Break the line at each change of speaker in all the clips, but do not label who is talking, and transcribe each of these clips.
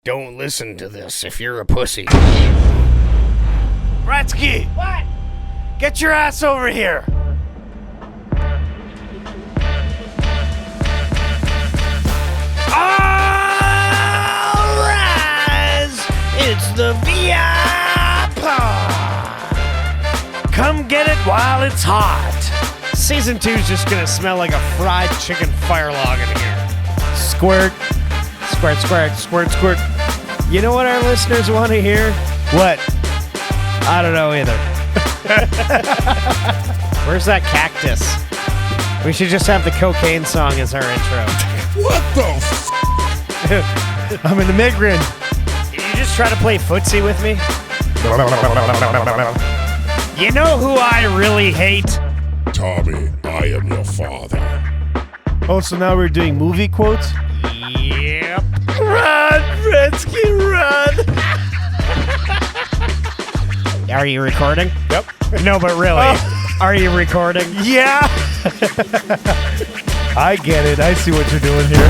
Don't listen to this if you're a pussy.
Bretsky!
What?
Get your ass over here!
All rise! It's the VIPod.
Come get it while it's hot. Season 2 is just gonna smell like a fried chicken fire log in here.
Squirt. Squirt, squirt, squirt, squirt.
You know what our listeners want to hear?
What?
I don't know either. Where's that cactus? We should just have the cocaine song as our intro.
What the
I'm an immigrant. Did you just try to play footsie with me? You know who I really hate?
Tommy, I am your father.
Oh, so now we're doing movie quotes?
Yep.
Run, Bretsky, run! Are you recording?
Yep.
No, but really. Are you recording?
Yeah.
I get it. I see what you're doing here.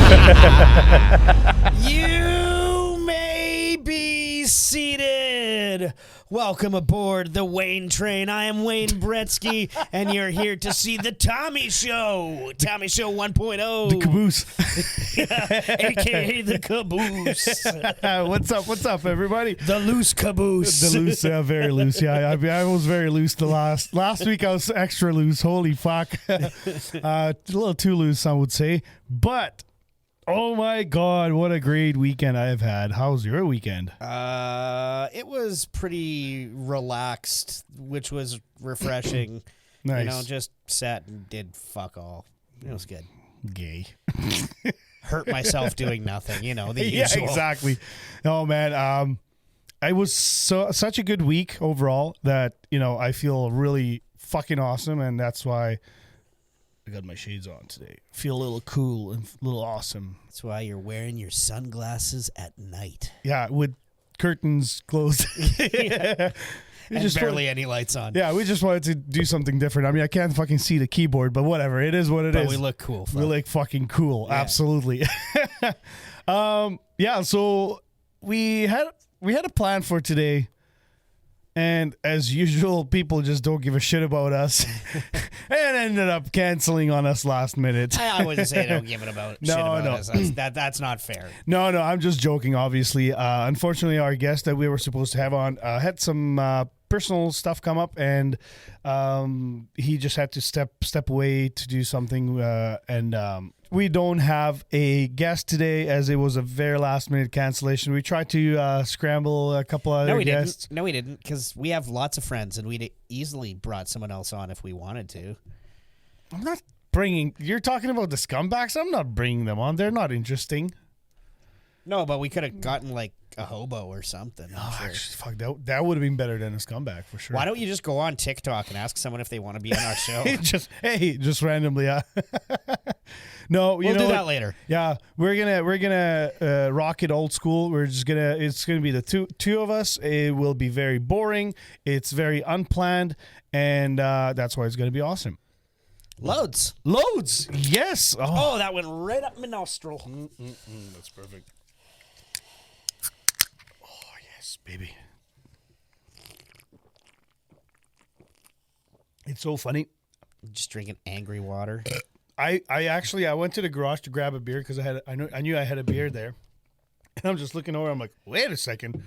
You may be seated. Welcome aboard the Wayne train. I am Wayne Bretsky, and you're here to see the Tommy Show. Tommy Show 1.0.
The caboose.
AKA the caboose.
What's up, everybody?
The loose caboose.
The loose, very loose. Yeah, I was very loose the last week. I was extra loose. Holy fuck. A little too loose, some would say. But, oh my God, what a great weekend I have had. How was your weekend?
It was pretty relaxed, which was refreshing.
Nice.
You know, just sat and did fuck all. It was good.
Gay.
Hurt myself doing nothing, you know, the
Yeah,
usual.
exactly. Oh man, it was such a good week overall that, you know, I feel really fucking awesome, and that's why I got my shades on today. Feel a little cool and a little awesome.
That's why you're wearing your sunglasses at night.
Yeah, with curtains closed.
And
just
barely any lights on.
Yeah, we just wanted to do something different. I mean, I can't fucking see the keyboard, but whatever. It is what it is.
But we look cool.
We look fucking cool.
Yeah.
Absolutely. Yeah, so we had a plan for today. And as usual, people just don't give a shit about us and ended up canceling on us last minute.
I wouldn't say don't give it about shit about us. That's not fair.
No, I'm just joking, obviously. Unfortunately, our guest that we were supposed to have on had some personal stuff come up, and he just had to step away to do something, and we don't have a guest today as it was a very last minute cancellation. We tried to scramble a couple other guests.
No, we didn't, because we have lots of friends, and we'd easily brought someone else on if we wanted to.
I'm not bringing... You're talking about the scumbags? I'm not bringing them on. They're not interesting.
No, but we could have gotten, like, a hobo or something. Sure.
Actually, fuck, that would have been better than a scumbag, for sure.
Why don't you just go on TikTok and ask someone if they want to be on our show?
just randomly, yeah. No,
we'll do that later.
Yeah, we're gonna rock it old school. It's gonna be the two of us. It will be very boring. It's very unplanned, and that's why it's gonna be awesome.
Loads.
Yes.
Oh, that went right up my nostril.
That's perfect. Oh yes, baby. It's so funny.
Just drinking angry water.
I went to the garage to grab a beer because I knew I had a beer there, and I'm just looking over. I'm like, wait a second,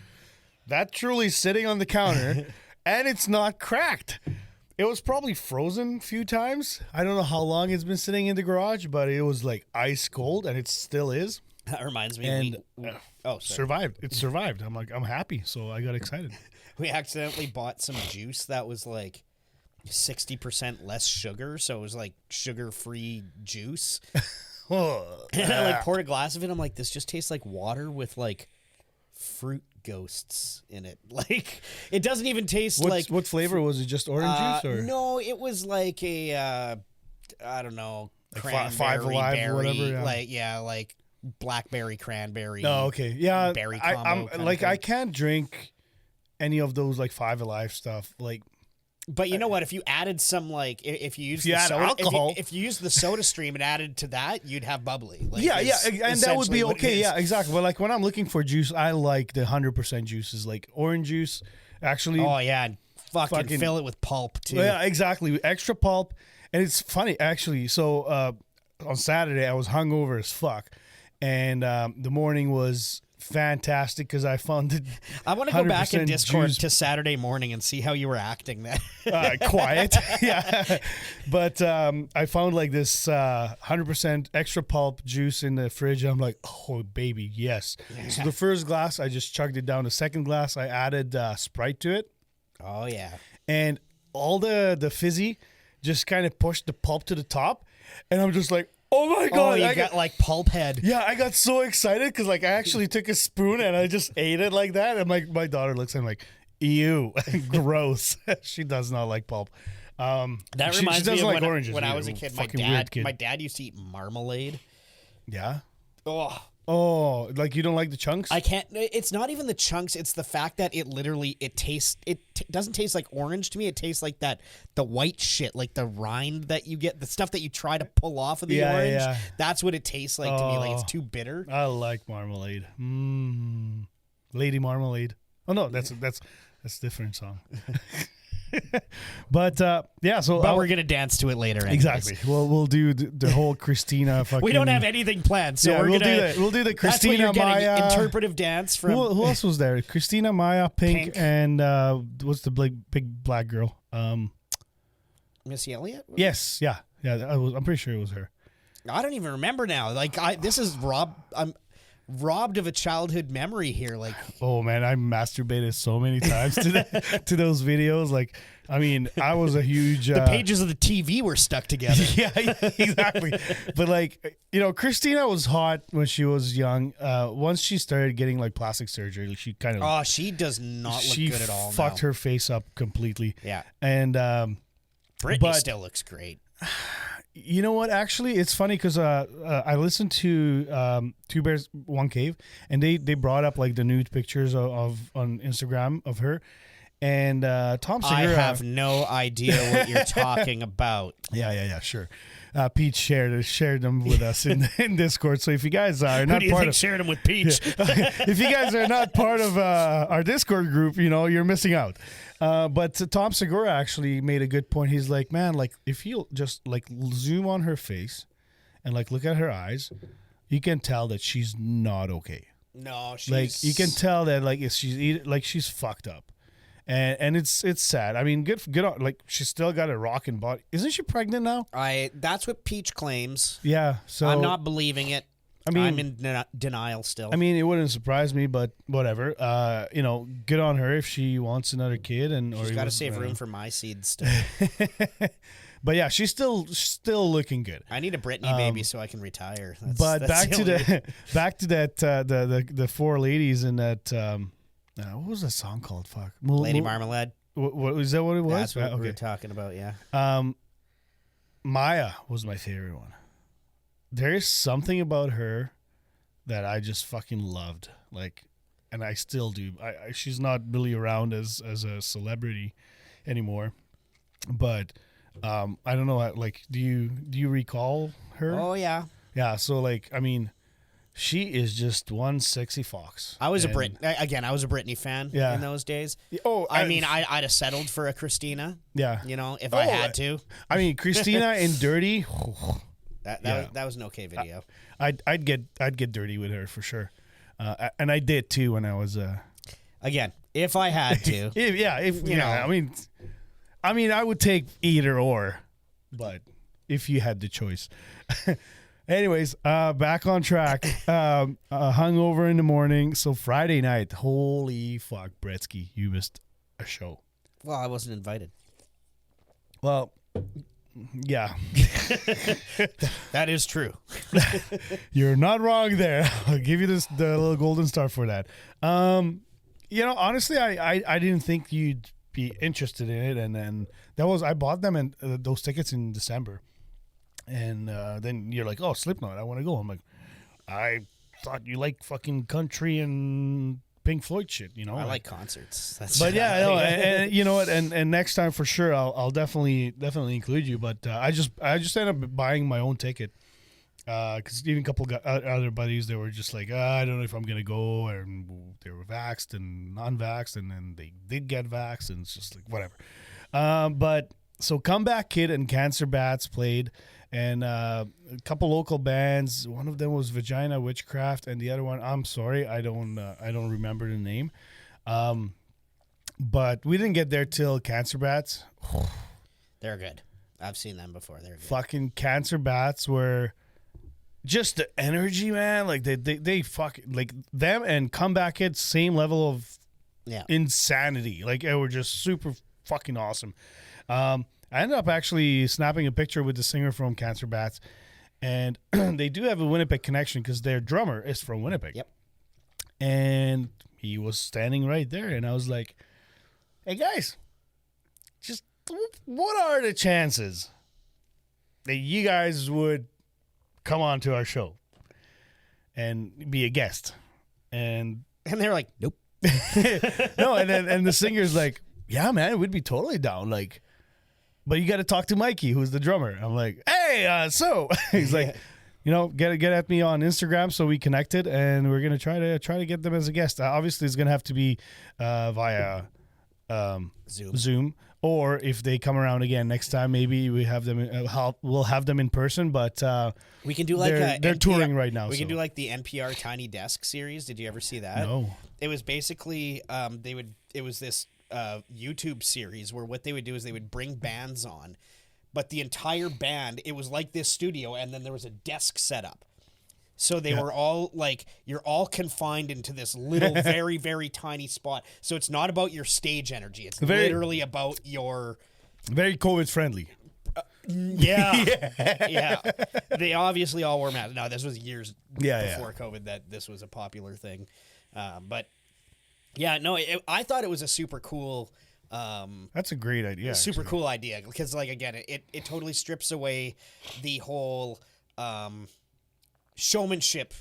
that truly's sitting on the counter, and it's not cracked. It was probably frozen a few times. I don't know how long it's been sitting in the garage, but it was like ice cold, and it still is.
That reminds me.
And survived. It survived. I'm happy, so I got excited.
We accidentally bought some juice that was like 60% less sugar, so it was like sugar-free juice. And I like poured a glass of it. I'm like, this just tastes like water with like fruit ghosts in it. Like, it doesn't even taste like.
What flavor was it? Just orange juice, or
no? It was like a I don't know,
like
cranberry,
Five Alive,
berry,
or whatever. Yeah.
like blackberry cranberry.
Oh, okay, yeah.
Berry combo.
I can't drink any of those like Five Alive stuff. Like,
But you know what? If you added some like, if you use
you
the
add
soda,
alcohol.
if you use the Soda Stream and added to that, you'd have bubbly. Like,
Yeah,
is
and that would be
essentially what it
okay.
is.
Yeah, exactly. But like when I'm looking for juice, I like the 100% juices, like orange juice. Actually,
Oh yeah, and fucking
Fucking-
fill it with pulp too.
yeah, exactly. Extra pulp, and it's funny actually. So on Saturday, I was hungover as fuck, and the morning was fantastic because I found it.
I want to go back in
100%
Discord
juice.
to Saturday morning and see how you were acting then.
Quiet, yeah. But I found like this 100% extra pulp juice in the fridge. I'm like, oh baby, yes. So the first glass, I just chugged it down. The second glass, I added Sprite to it,
Oh yeah.
and all the fizzy just kind of pushed the pulp to the top, and I'm just like, oh my god!
Oh, you
I
got like pulp head.
yeah, I got so excited because like I actually took a spoon and I just ate it like that, and my daughter looks at me like, ew, gross. She does not like pulp.
That
she
reminds me
doesn't
of
like oranges
when I
either.
was a kid.
Fucking weird kid.
My dad used to eat marmalade.
Yeah.
Oh,
Like you don't like the chunks?
I can't. It's not even the chunks. It's the fact that it literally tastes. Doesn't taste like orange to me. It tastes like the white shit, like the rind that you get, the stuff that you try to pull off of the
Yeah,
orange.
yeah.
That's what it tastes like to me. Like it's
Oh.
too bitter.
I like marmalade. Lady Marmalade. Oh no, that's a different song. But yeah, so
But we're gonna dance to it later. Anyways.
exactly. We'll do the whole Christina fucking.
We don't have anything planned, so
Yeah,
we're
we'll
gonna.
do the
That's what
Christina
you're getting.
Maya
Interpretive dance from.
Who else was there? Christina, Maya, Pink.
Pink.
And what's the big black girl?
Missy Elliott?
Yes, yeah. I'm pretty sure it was her.
I don't even remember now. Like this is I'm robbed of a childhood memory here. Like
Oh man, I masturbated so many times to those videos. Like, I mean, I was a huge
the pages of the TV were stuck together.
yeah, exactly. But like, Christina was hot when she was young. Once she started getting like plastic surgery, she kind of
Oh, she does not look
she
good at all.
fucked
now.
her face up completely.
Yeah,
And
Britney
but-
still looks great.
you know what? Actually, it's funny because I listened to Two Bears One Cave, and they brought up like the nude pictures of on Instagram of her, and Tom
I
Segura.
have no idea what you're talking about.
Yeah, sure. Pete shared them with us in Discord. So if you guys are
Who
not
do you
part
think
of
shared him with Peach?
if you guys are not part of our Discord group, you're missing out. But Tom Segura actually made a good point. He's like, man, like if you just like zoom on her face and like look at her eyes, you can tell that she's not okay.
No, she's
Like you can tell that like if she's fucked up. And it's sad. I mean, good on, like she's still got a rocking body. Isn't she pregnant now?
That's what Peach claims.
Yeah. So
I'm not believing it.
I mean,
I'm in denial still.
I mean, it wouldn't surprise me, but whatever. Good on her if she wants another kid, and
She's
or
got to
even-
save room for my seeds still.
But yeah, she's still looking good.
I need a Britney baby so I can retire.
But
that's
back to
only-
back to that the four ladies in that what was that song called? Fuck,
Lady Marmalade.
What is that? What it was?
That's what we were
Okay.
talking about. Yeah.
Maya was my favorite one. There is something about her that I just fucking loved. Like, and I still do. She's not really around as a celebrity anymore, but I don't know. Like, do you recall her?
Oh yeah.
Yeah. So like, I mean, she is just one sexy fox.
I was
And-
I was a Britney fan
Yeah.
in those days.
Oh,
I mean, I'd have settled for a Christina,
yeah.
if I
Oh,
had to.
I mean, Christina in Dirty.
That was an okay video.
I'd get dirty with her for sure, and I did too when I was.
Again, if I had to.
If
You know.
I mean, I would take either or, but if you had the choice. Anyways, back on track. Hungover in the morning. So Friday night, holy fuck, Bretsky, you missed a show.
Well, I wasn't invited.
Well, yeah,
That is true.
you're not wrong there. I'll give you the little golden star for that. Honestly, I didn't think you'd be interested in it, and then I bought them and those tickets in December. And then you're like, oh, Slipknot, I want to go. I'm like, I thought you like fucking country and Pink Floyd shit, you know.
I like concerts. That's
But yeah, I know, and you know what? And next time for sure, I'll definitely include you. But I just ended up buying my own ticket because even a couple other buddies, they were just like, I don't know if I'm gonna go, and they were vaxxed and non-vaxxed, and then they did get vaxxed, and it's just like whatever. But so Comeback Kid and Cancer Bats played, and a couple local bands. One of them was Vagina Witchcraft, and the other one, I'm sorry, I don't remember the name. But we didn't get there till Cancer Bats.
They're good. I've seen them before. They're good.
Fucking Cancer Bats were just the energy, man. Like they fucking like them and Comeback Kid, same level of insanity. Like they were just super fucking awesome. I ended up actually snapping a picture with the singer from Cancer Bats, and they do have a Winnipeg connection because their drummer is from Winnipeg.
Yep.
And he was standing right there, and I was like, "Hey guys, just what are the chances that you guys would come on to our show and be a guest?" And
they're like, "Nope."
No, and the singer's like, "Yeah, man, we'd be totally down. Like, but you got to talk to Mikey, who's the drummer." I'm like, "Hey, so," he's like, "You know, get at me on Instagram." So we connected, and we're gonna try to get them as a guest. Obviously, it's gonna have to be via Zoom, or if they come around again next time, maybe we have them. We'll have them in person, but
we can do like
they're touring right now.
We can do like the NPR Tiny Desk series. Did you ever see that?
No.
It was basically it was this YouTube series where what they would do is they would bring bands on, but the entire band, it was like this studio, and then there was a desk set up. So they were all like, you're all confined into this little, very, very tiny spot. So it's not about your stage energy. It's literally about your...
Very COVID friendly.
Yeah. They obviously all wore masks. No, this was years before COVID that this was a popular thing. But yeah, no, I thought it was a super cool...
That's a great idea.
Super cool idea. Because, like, again, it totally strips away the whole... showmanship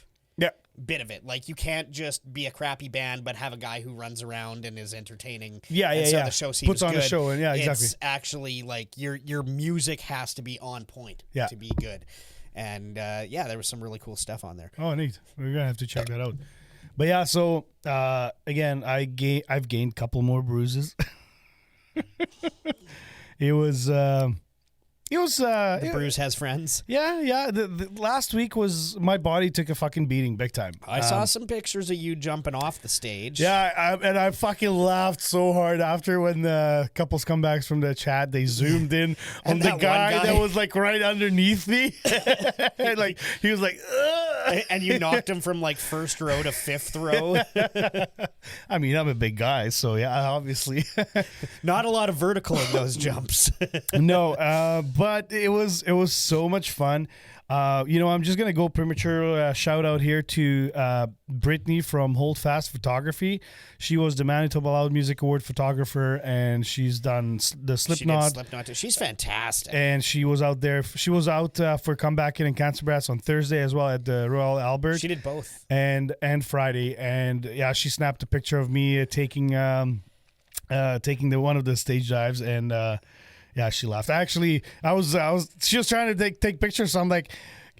bit of it. Like, you can't just be a crappy band but have a guy who runs around and is entertaining. So the show seems
puts on
good.
a show, and exactly.
It's actually like your music has to be on point to be good. And there was some really cool stuff on there.
Oh, neat. We're gonna have to check that out. But yeah, so again, I've gained a couple more bruises. It was
the bruise has friends.
Yeah. The last week was my body took a fucking beating big time.
I saw some pictures of you jumping off the stage.
Yeah, and I fucking laughed so hard after when the couples come back from the chat. They zoomed in on the guy that was like right underneath me. And, like he was like, ugh.
And you knocked him from like first row to fifth row.
I mean, I'm a big guy, so yeah, obviously.
Not a lot of vertical in those jumps.
No, but it was so much fun. I'm just gonna go premature shout out here to Brittany from Hold Fast Photography. She was the Manitoba Loud Music Award photographer, and she's done the Slipknot.
She did Slipknot too. She's fantastic.
And she was out there. She was out for Comeback Kid and Cancer Bats on Thursday as well at the Royal Albert.
She did both.
And Friday, and yeah, she snapped a picture of me taking one of the stage dives, and yeah, she laughed. Actually, she was trying to take pictures, so I'm like,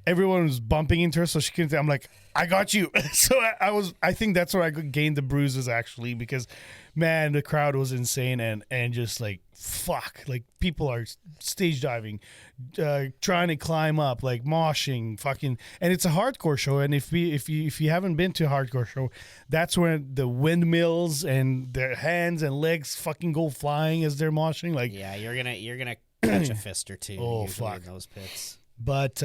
everyone was bumping into her, so she couldn't. I'm like, I got you. So I think that's where I gained the bruises, actually, because, man, the crowd was insane, and just like, fuck, like people are stage diving, trying to climb up, like moshing, fucking, and it's a hardcore show. And if you haven't been to a hardcore show, that's when the windmills and their hands and legs fucking go flying as they're moshing. Like,
yeah, you're gonna catch a fist or two.
Oh, fuck.
In those pits.
But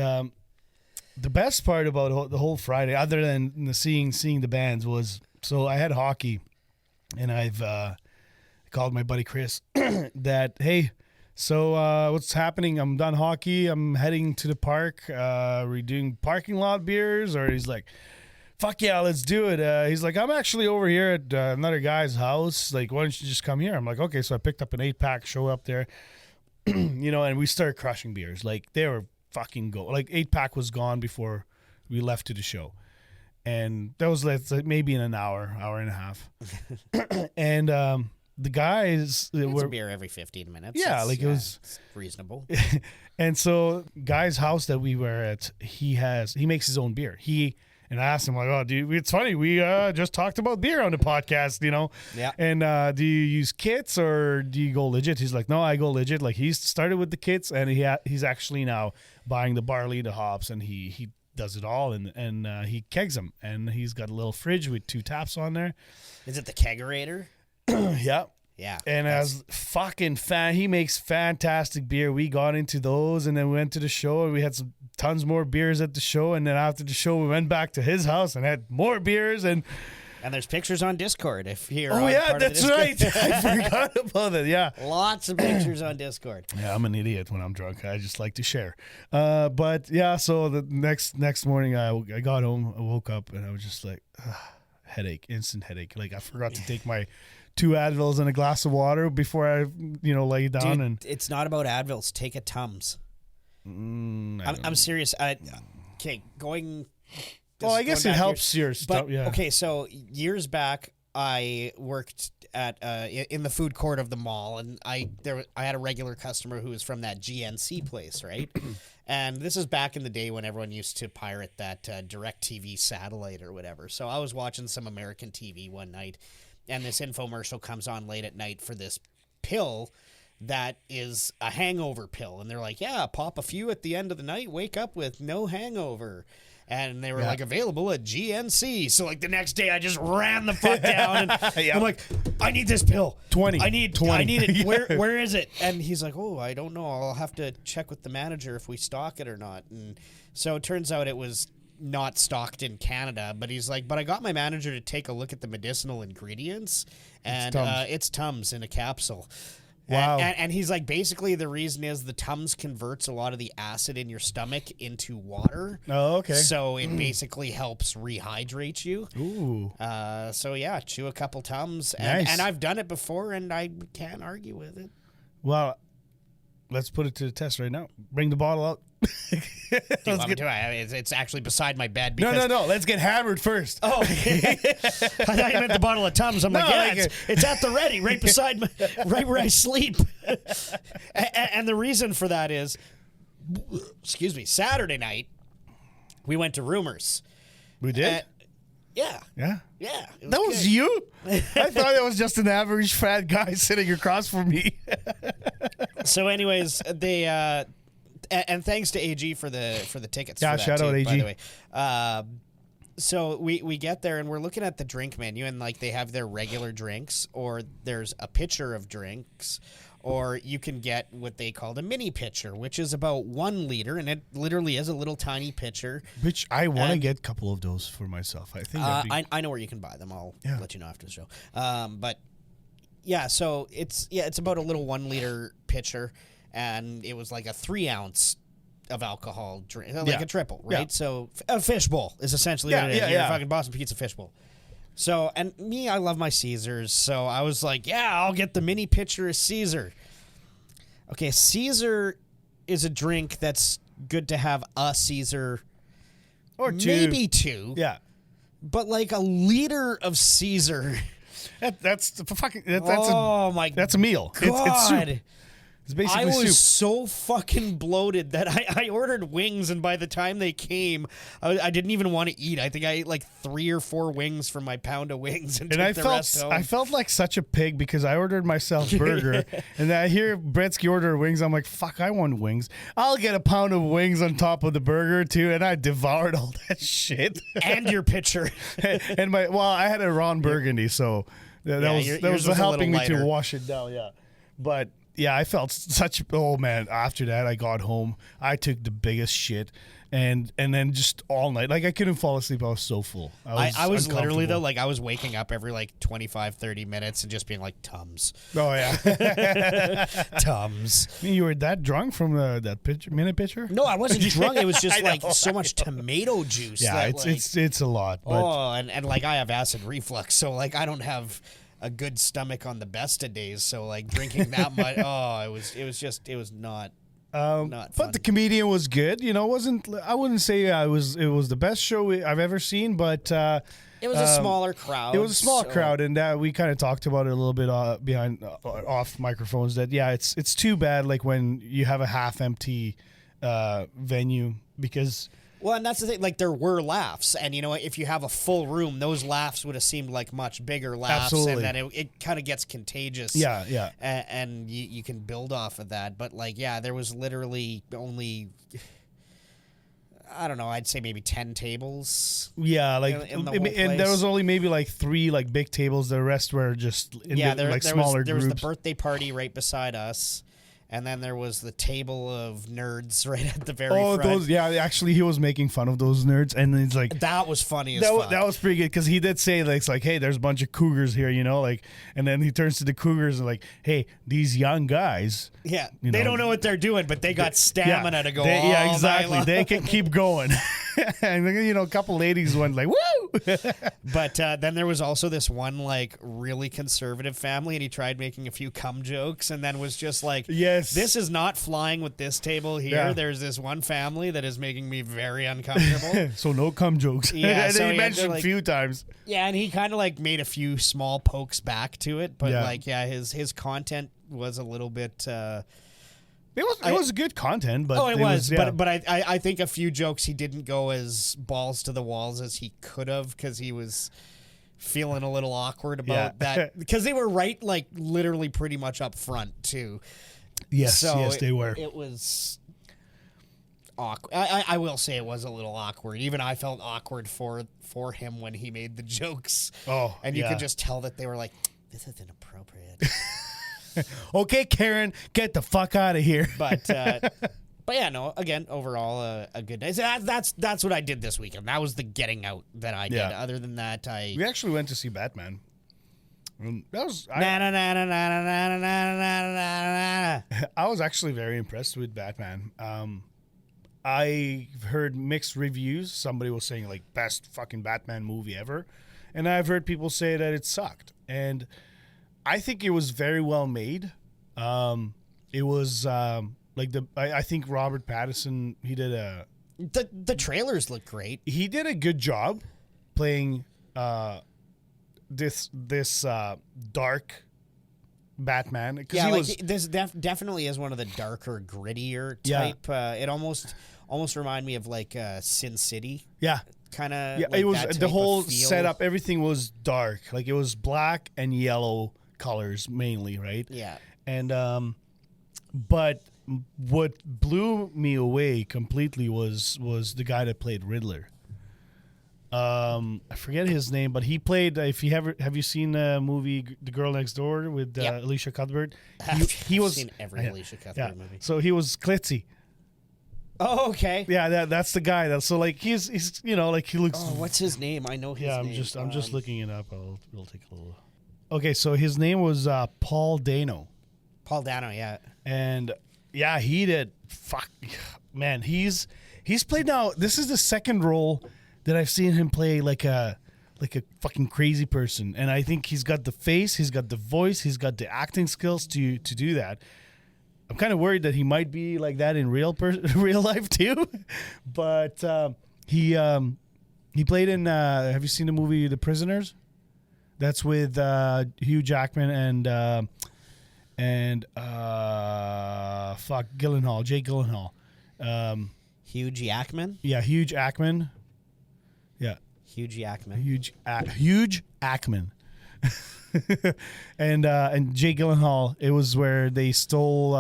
the best part about the whole Friday, other than seeing the bands, was, so I had hockey, and I've called my buddy Chris that, hey, so what's happening? I'm done hockey. I'm heading to the park. We're doing parking lot beers. Or he's like, fuck yeah, let's do it. He's like, I'm actually over here at another guy's house. Like, why don't you just come here? I'm like, okay. So I picked up an 8-pack, show up there, and we started crushing beers. Like, they were fucking go. Like, 8-pack was gone before we left to the show. and that was like maybe in an hour and a half. And the guys
It's a beer every 15 minutes.
Yeah, it was
it's reasonable.
And so, guy's house that we were at, he makes his own beer. And I asked him, like, oh, dude, it's funny. We just talked about beer on the podcast,
Yeah.
And do you use kits or do you go legit? He's like, no, I go legit. Like, he's started with the kits, and he's actually now buying the barley, the hops, and he does it all, and he kegs them. And he's got a little fridge with 2 taps on there.
Is it the kegerator?
Yeah.
Yeah.
And as fucking he makes fantastic beer. We got into those, and then we went to the show, and we had tons more beers at the show. And then after the show, we went back to his house and had more beers. And
there's pictures on Discord if you're.
Oh yeah,
part
that's
of the
right. I forgot about it. Yeah.
Lots of pictures on Discord.
Yeah, I'm an idiot when I'm drunk. I just like to share. But yeah, so the next morning, I got home, I woke up, and I was just like, headache, instant headache. Like I forgot to take my 2 Advils and a glass of water before I, lay down.
Dude,
and
it's not about Advils. Take a Tums. I'm serious. Okay, going.
Well, I guess it helps your stuff. Yeah.
Okay, so years back, I worked at in the food court of the mall, and I had a regular customer who was from that GNC place, right? And this is back in the day when everyone used to pirate that DirecTV satellite or whatever. So I was watching some American TV one night, and this infomercial comes on late at night for this pill that is a hangover pill. And they're like, yeah, pop a few at the end of the night, wake up with no hangover. And they were like available at GNC. So like the next day I just ran the fuck down and I'm like, I need this pill.
20.
I need
20.
I need it. Where is it? And he's like, oh, I don't know. I'll have to check with the manager if we stock it or not. And so it turns out it was not stocked in Canada, but he's like, but I got my manager to take a look at the medicinal ingredients, and it's Tums in a capsule.
Wow.
And he's like, basically the reason is the Tums converts a lot of the acid in your stomach into water.
Oh, okay.
So it basically helps rehydrate you.
Ooh.
So yeah, chew a couple Tums.
Nice.
And I've done it before, and I can't argue with it.
Well, let's put it to the test right now. Bring the bottle out.
Do you want me to? It's actually beside my bed. Because
No. Let's get hammered first.
Oh, okay. I thought you meant the bottle of Tums. I'm like, yeah, it's at the ready, right beside me, right where I sleep. And the reason for that is, excuse me, Saturday night, we went to Rumors.
We did?
Yeah.
Yeah.
Yeah.
That was you? I thought it was just an average fat guy sitting across from me.
So anyways, they... and thanks to AG for the tickets.
Yeah,
for that
shout out
too,
AG.
by the way. So we get there and we're looking at the drink menu, and like they have their regular drinks, or there's a pitcher of drinks, or you can get what they called a mini pitcher, which is about 1 liter, and it literally is a little tiny pitcher.
Which I want to get a couple of those for myself. I think
I know where you can buy them. I'll let you know after the show. But yeah, so it's about a little 1 liter pitcher, and it was like a 3 ounce of alcohol drink, like a triple, right?
Yeah.
So a fishbowl is essentially what it is. You're a fucking Boston Pizza fishbowl. So, and me, I love my Caesars, so I was like, yeah, I'll get the mini pitcher of Caesar. Okay, Caesar is a drink that's good to have a Caesar
or 2.
Maybe 2.
Yeah.
But like a liter of Caesar.
That's a meal.
God.
It's soup. It's basically
I was
soup.
so fucking bloated that I ordered wings, and by the time they came, I didn't even want to eat. I think I ate like 3 or 4 wings from my pound of wings, and took the rest home.
I felt like such a pig because I ordered myself burger, and then I hear Bretsky order wings. I'm like, fuck, I want wings. I'll get a pound of wings on top of the burger too, and I devoured all that shit.
And your pitcher.
And I had a Ron Burgundy, so that was helping me to wash it down. Yeah, but. Yeah, I felt man, after that I got home, I took the biggest shit, and then just all night, like I couldn't fall asleep. I was so full.
I was literally though, like I was waking up every like 25, 30 minutes and just being like, Tums.
Oh yeah.
Tums.
You were that drunk from that minute pitcher?
No, I wasn't drunk. It was just like so much tomato juice.
Yeah,
that,
it's a lot. But
and like I have acid reflux, so like I don't have a good stomach on the best of days, so like drinking that much, it was not Not fun.
But the comedian was good. You know, I wouldn't say it was the best show I've ever seen, but
It was a smaller crowd.
it was a small
so-
crowd, and we kind of talked about it a little bit behind off microphones. That it's too bad like when you have a half empty venue because.
Well, and that's the thing. Like, there were laughs, and you know, if you have a full room, those laughs would have seemed like much bigger laughs,
Absolutely.
and then it kind of gets contagious.
Yeah.
And you can build off of that. But like, yeah, there was literally only, I don't know, I'd say maybe 10 tables.
Yeah, like
in the whole
and there
place.
was only maybe like 3 like big tables. The rest were just smaller
there was the
groups.
birthday party right beside us. And then there was the table of nerds right at the very
Oh,
front.
those actually he was making fun of those nerds, and it's like
That was funny as fuck.
that was pretty good because he did say like, it's like, hey, there's a bunch of cougars here, you know, like, and then he turns to the cougars and like, hey, these young guys,
Yeah,
you
they
know,
don't know what they're doing, but they got stamina to go all
yeah,
night
exactly,
long.
they can keep going. And then, you know, a couple ladies went like, woo.
But then there was also this one like really conservative family, and he tried making a few cum jokes, and then was just like,
Yes.
this is not flying with this table here.
Yeah.
There's this one family that is making me very uncomfortable."
So no cum jokes.
Yeah,
and
so
then he
he had to,
mentioned
like-
a few times.
Yeah, and he kind of like made a few small pokes back to it, but
Yeah.
like, yeah, his content was a little bit.
It was good content, but
It was,
yeah.
but I think a few jokes he didn't go as balls to the walls as he could have, because he was feeling a little awkward about
Yeah.
that, because they were right, like literally pretty much up front too.
yes,
So
yes, they were.
It was awkward. I will say it was a little awkward. Even I felt awkward for him when he made the jokes.
Oh,
and you
yeah.
could just tell that they were like, "This is inappropriate."
Okay, Karen, get the fuck out of here.
But yeah, no. Again, overall, a good day. So that's what I did this weekend. That was the getting out that I did.
Yeah.
Other than that, I
We actually went to see Batman. That was
na na na na na na na na na na na.
I was actually very impressed with Batman. I heard mixed reviews. Somebody was saying like best fucking Batman movie ever, and I've heard people say that it sucked. And I think it was very well made. It was I think Robert Pattinson
The trailers look great.
he did a good job playing this dark Batman, because
Yeah,
he
like
was
this definitely is one of the darker, grittier
Yeah.
type. It almost reminded me of like Sin City
yeah.
kind of.
Yeah,
like
it was
that type
the
of
whole
feel.
setup. Everything was dark, like it was black and yellow colors mainly, right?
Yeah.
And but what blew me away completely was the guy that played Riddler. I forget his name, but he played. If you have you seen the movie The Girl Next Door with
Yep.
Alicia Cuthbert?
I've
He was
seen every Alicia Cuthbert movie.
So he was Klitzy.
Oh, okay.
Yeah, that's the guy. So like he's you know, like he looks.
Oh, what's his name? I know his
Yeah,
name.
I'm just looking it up. We'll take a little. Okay, so his name was Paul Dano,
Paul Dano. Yeah.
and yeah, he did. Fuck, man, he's played now. This is the second role that I've seen him play like a fucking crazy person, and I think he's got the face, he's got the voice, he's got the acting skills to do that. I'm kind of worried that he might be like that in real life too, but he played in. Have you seen the movie The Prisoners? That's with Hugh Jackman and Gyllenhaal, Jake Gyllenhaal.
Hugh Jackman.
Yeah, Hugh Jackman. Yeah,
Hugh Jackman.
Huge Ackman. and Jake Gyllenhaal. It was where they stole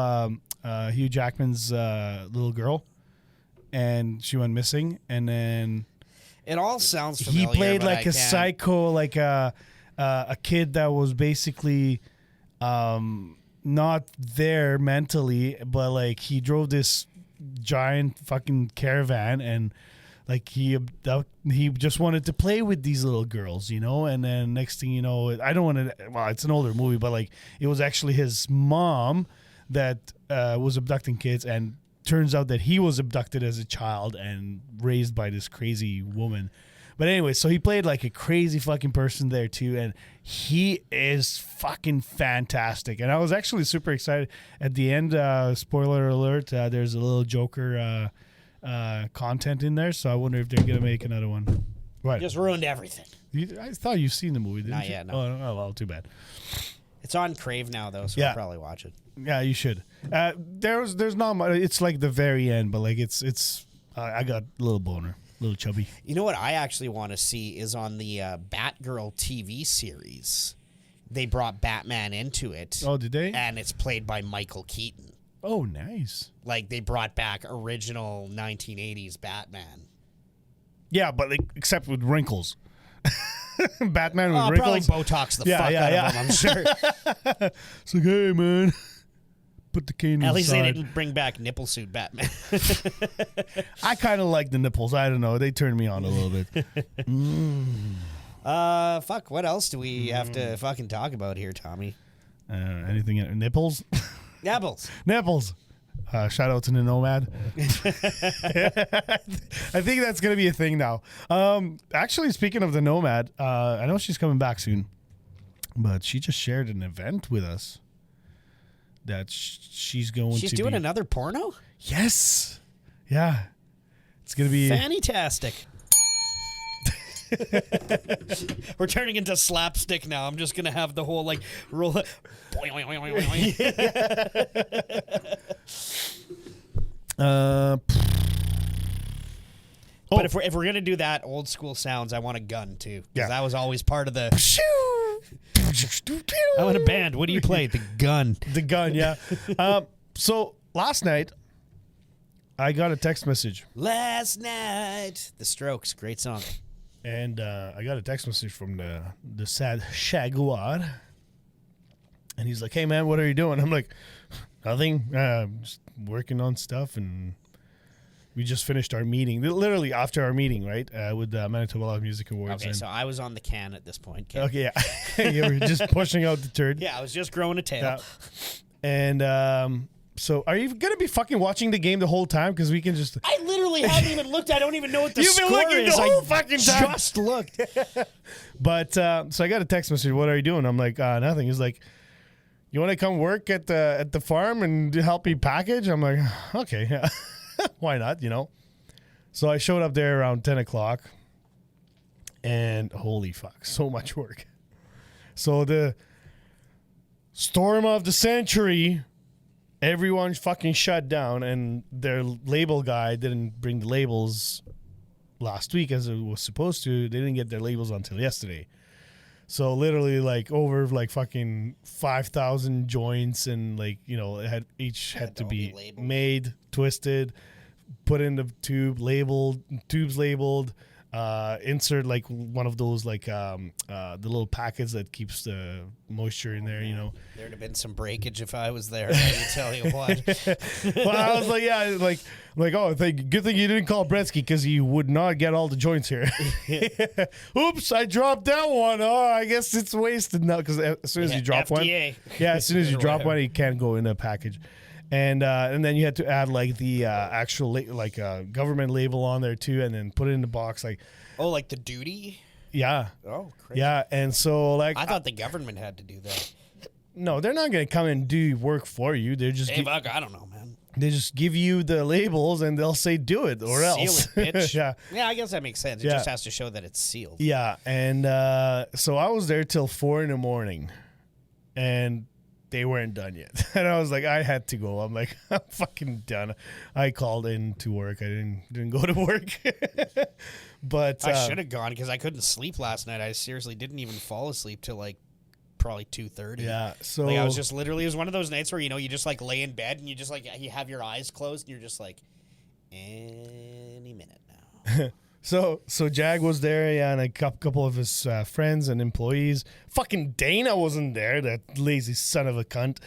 Hugh Jackman's little girl, and she went missing. And then
It all sounds familiar.
he played
but
like
I
a
can't-
psycho, like a kid that was basically not there mentally, but like he drove this giant fucking caravan, and like he just wanted to play with these little girls, you know. And then next thing you know, I don't want to. Well, it's an older movie, but like it was actually his mom that was abducting kids, and turns out that he was abducted as a child and raised by this crazy woman. But anyway, so he played like a crazy fucking person there too, and he is fucking fantastic. And I was actually super excited at the end. Spoiler alert: there's a little Joker content in there, so I wonder if they're gonna make another one. What?
Just ruined everything.
I thought you've seen the movie, didn't
Not
you?
yet, no.
Oh, well, too bad.
It's on Crave now, though, so
Yeah.
I'll probably watch it.
Yeah, you should. There's not much. It's like the very end, but like it's. I got a little boner, a little chubby.
You know what I actually want to see is on the Batgirl TV series. They brought Batman into it.
Oh, did they?
And it's played by Michael Keaton.
Oh, nice.
Like, they brought back original 1980s Batman.
Yeah, but like, except with wrinkles. Batman with
Probably
wrinkles.
Botox the fuck out of him, I'm sure.
It's like, hey, man, put the cane
At least they
inside.
didn't bring back nipple suit Batman.
I kind of like the nipples. I don't know. They turned me on a little bit.
Fuck, what else do we have to fucking talk about here, Tommy?
Anything? Nipples?
Nibbles.
Nipples. Shout out to the Nomad. I think that's going to be a thing now. Actually, speaking of the Nomad, I know she's coming back soon, but she just shared an event with us that she's going
She's
to
doing
be...
another porno?
Yes. Yeah. It's going to be...
Fantastic. We're turning into slapstick now. I'm just going to have the whole, like, roll... But if we're gonna do that old school sounds, I want a gun too, because that was always part of the. I want a band. What do you play? The gun.
The gun, yeah. So last night, I got a text message,
Last night, The Strokes, great song.
and I got a text message from the sad Shaguar, and he's like, "Hey man, what are you doing?" I'm like, "Nothing. Just working on stuff and." We just finished our meeting, literally after our meeting, right, with the Manitoba Live Music Awards.
Okay, so I was on the can at this point. Okay,
Okay, yeah. You were just pushing out the turd.
yeah, I was just growing a tail.
Yeah. And so are you going to be fucking watching the game the whole time? Because we can just...
I literally haven't even looked. I don't even know what the
You've been
score
looking
is.
the whole
I
fucking time.
just looked.
But, so I got a text message, what are you doing? I'm like, nothing. He's like, you want to come work at the farm and help me package? I'm like, okay, yeah. Why not, you know? So I showed up there around 10 o'clock, and holy fuck, so much work. So the storm of the century, everyone fucking shut down, and their label guy didn't bring the labels last week as it was supposed to. They didn't get their labels until yesterday. So literally, like, over like fucking 5,000 joints, and like, you know, it had to be
labeled.
made, twisted, put in the tube, tubes labeled, insert like one of those like the little packets that keeps the moisture in there, you know.
There'd have been some breakage if I was there. Let me tell you what.
Well, I was like, yeah, like oh, good thing you didn't call Bretsky, because you would not get all the joints here. Oops, I dropped that one. Oh, I guess it's wasted now, because as soon as you drop one,
FDA.
yeah, as soon as you
Or
drop
whatever.
one, it can't go in a package. And then you had to add like the actual government label on there too, and then put it in the box. Like,
Oh, like the duty?
yeah,
Oh, crazy.
yeah. And so like,
I thought the government had to do that.
no, they're not gonna come and do work for you. They're just
Hey, fuck, I don't know, man.
they just give you the labels, and they'll say do it or else.
Seal it, bitch.
Yeah.
Yeah, I guess that makes sense. It
Yeah.
just has to show that it's sealed.
Yeah, and so I was there till 4 a.m, and they weren't done yet. And I was like, I had to go. I'm like, I'm fucking done. I called in to work. I didn't go to work. But
I should have gone because I couldn't sleep last night. I seriously didn't even fall asleep till like probably 2:30.
yeah, so
Like I was just literally, it was one of those nights where, you know, you just like lay in bed and you just like, you have your eyes closed and you're just like, any minute now.
So Jag was there, yeah, and a couple of his friends and employees. Fucking Dana wasn't there, that lazy son of a cunt.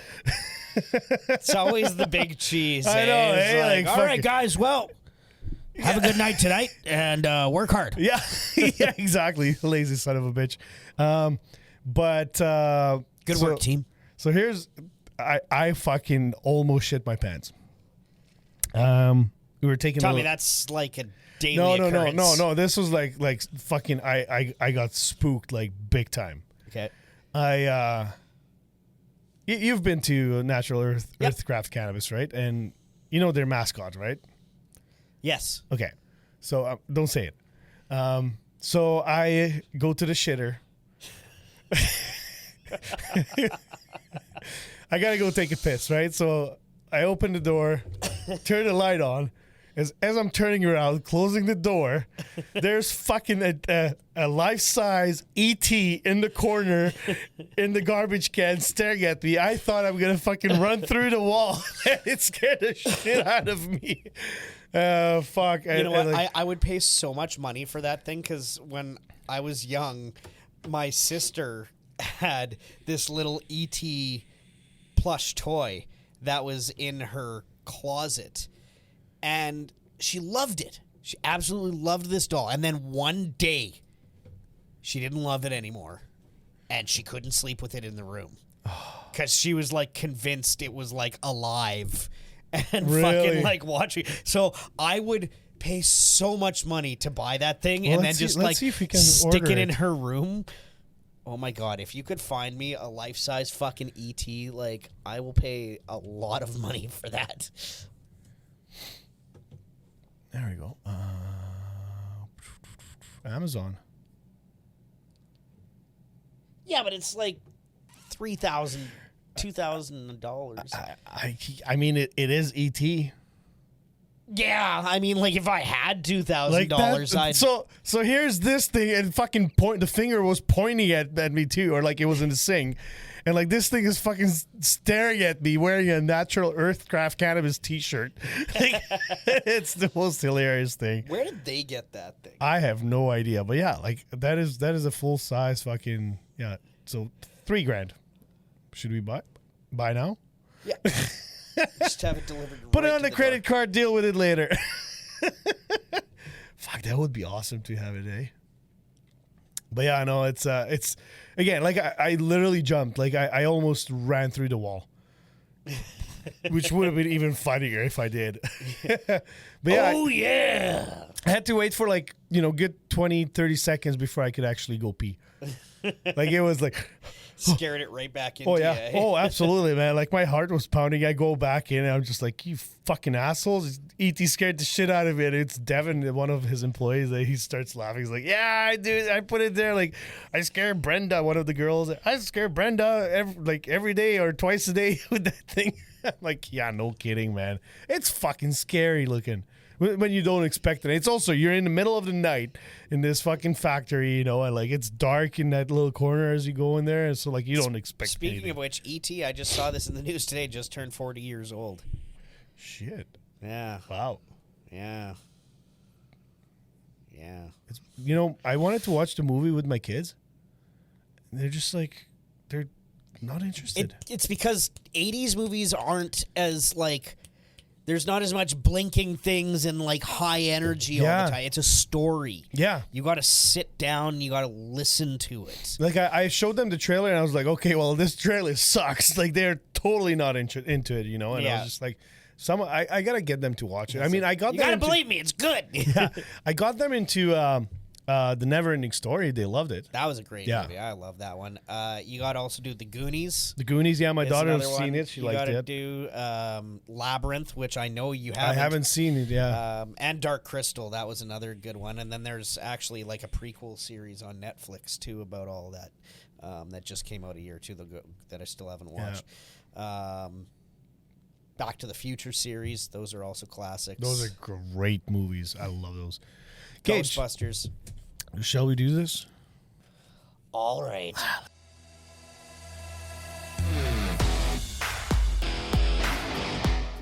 It's always the big cheese.
I know,
It's
hey,
like,
like,
all right,
fucking-
guys, well, have a good night tonight and work hard.
Yeah, yeah, exactly. Lazy son of a bitch.
Good work, team.
So here's, I fucking almost shit my pants. We were taking
Tommy,
a little,
that's like a daily occurrence.
No. This was like fucking. I got spooked like big time.
Okay.
You've been to Natural
Yep.
Earthcraft Cannabis, right? And you know their mascot, right?
Yes.
Okay. So don't say it. So I go to the shitter. I gotta go take a piss, right? So I open the door, turn the light on. As I'm turning around, closing the door, there's fucking a life-size ET in the corner in the garbage can staring at me. I thought I'm going to fucking run through the wall. It scared the shit out of me. Fuck.
You know what? I would pay so much money for that thing because when I was young, my sister had this little ET plush toy that was in her closet. And she loved it. She absolutely loved this doll. And then one day, she didn't love it anymore. And she couldn't sleep with it in the room. Because she was like convinced it was like alive. And fucking like watching. So I would pay so much money to buy that thing and then just like stick it in her room. Oh my God, if you could find me a life-size fucking ET, like I will pay a lot of money for that.
There we go. Amazon.
Yeah, but it's like $3,000, $2,000.
I mean, it is ET.
Yeah, I mean, like if I had $2,000,
Like
I'd.
So here's this thing, and fucking the finger was pointing at me too, or like it was in the sink. And like this thing is fucking staring at me wearing a Natural Earthcraft Cannabis t-shirt. Like, it's the most hilarious thing.
Where did they get that thing?
I have no idea. But yeah, like that is a full size fucking so $3,000. Should we buy now?
Yeah. Just have it delivered.
Put
right
it on
to
the credit
door.
card, deal with it later. Fuck, that would be awesome to have it, eh? But yeah, I know it's again, like I literally jumped, like I almost ran through the wall, which would have been even funnier if I did. But yeah,
yeah.
I had to wait for like, good 20-30 seconds before I could actually go pee. Like it was like
Scared it right back into
oh yeah,
you.
oh absolutely, man. Like my heart was pounding. I go back in and I'm just like, you fucking assholes. ET scared the shit out of it. It's Devin, one of his employees, that he starts laughing. He's like, yeah, I do. I put it there. Like I scared Brenda, one of the girls. I scare Brenda every day or twice a day with that thing. I'm like, yeah, no kidding, man. It's fucking scary looking when you don't expect it. It's also, you're in the middle of the night in this fucking factory, and like it's dark in that little corner as you go in there, and so like you don't expect
Speaking
anything.
of which, E.T., I just saw this in the news today, just turned 40 years old.
Shit.
Yeah.
Wow.
Yeah. Yeah.
It's, I wanted to watch the movie with my kids. And they're just like, they're not interested.
It's because 80s movies aren't as like, there's not as much blinking things and like high energy all the time. It's a story.
Yeah.
You got to sit down. You got to listen to it.
Like I showed them the trailer and I was like, okay, well, this trailer sucks. Like they're totally not into it, And I was just like, I got to get them to watch it. I mean, I got them.
You got to believe me. It's good.
Yeah, I got them into the Never-Ending Story. They loved it.
That was a great movie. I love that one. You got to also do The Goonies.
The Goonies, yeah. My daughter has
another
seen
one.
it. She
You
liked
gotta
it.
do Labyrinth, which I know you haven't.
I haven't seen it, yeah.
And Dark Crystal. That was another good one. And then there's actually like a prequel series on Netflix, too, about all that. That just came out a year or two ago that I still haven't watched. Back to the Future series. Those are also classics.
Those are great movies. I love those. Gage,
Ghostbusters.
shall we do this?
All right.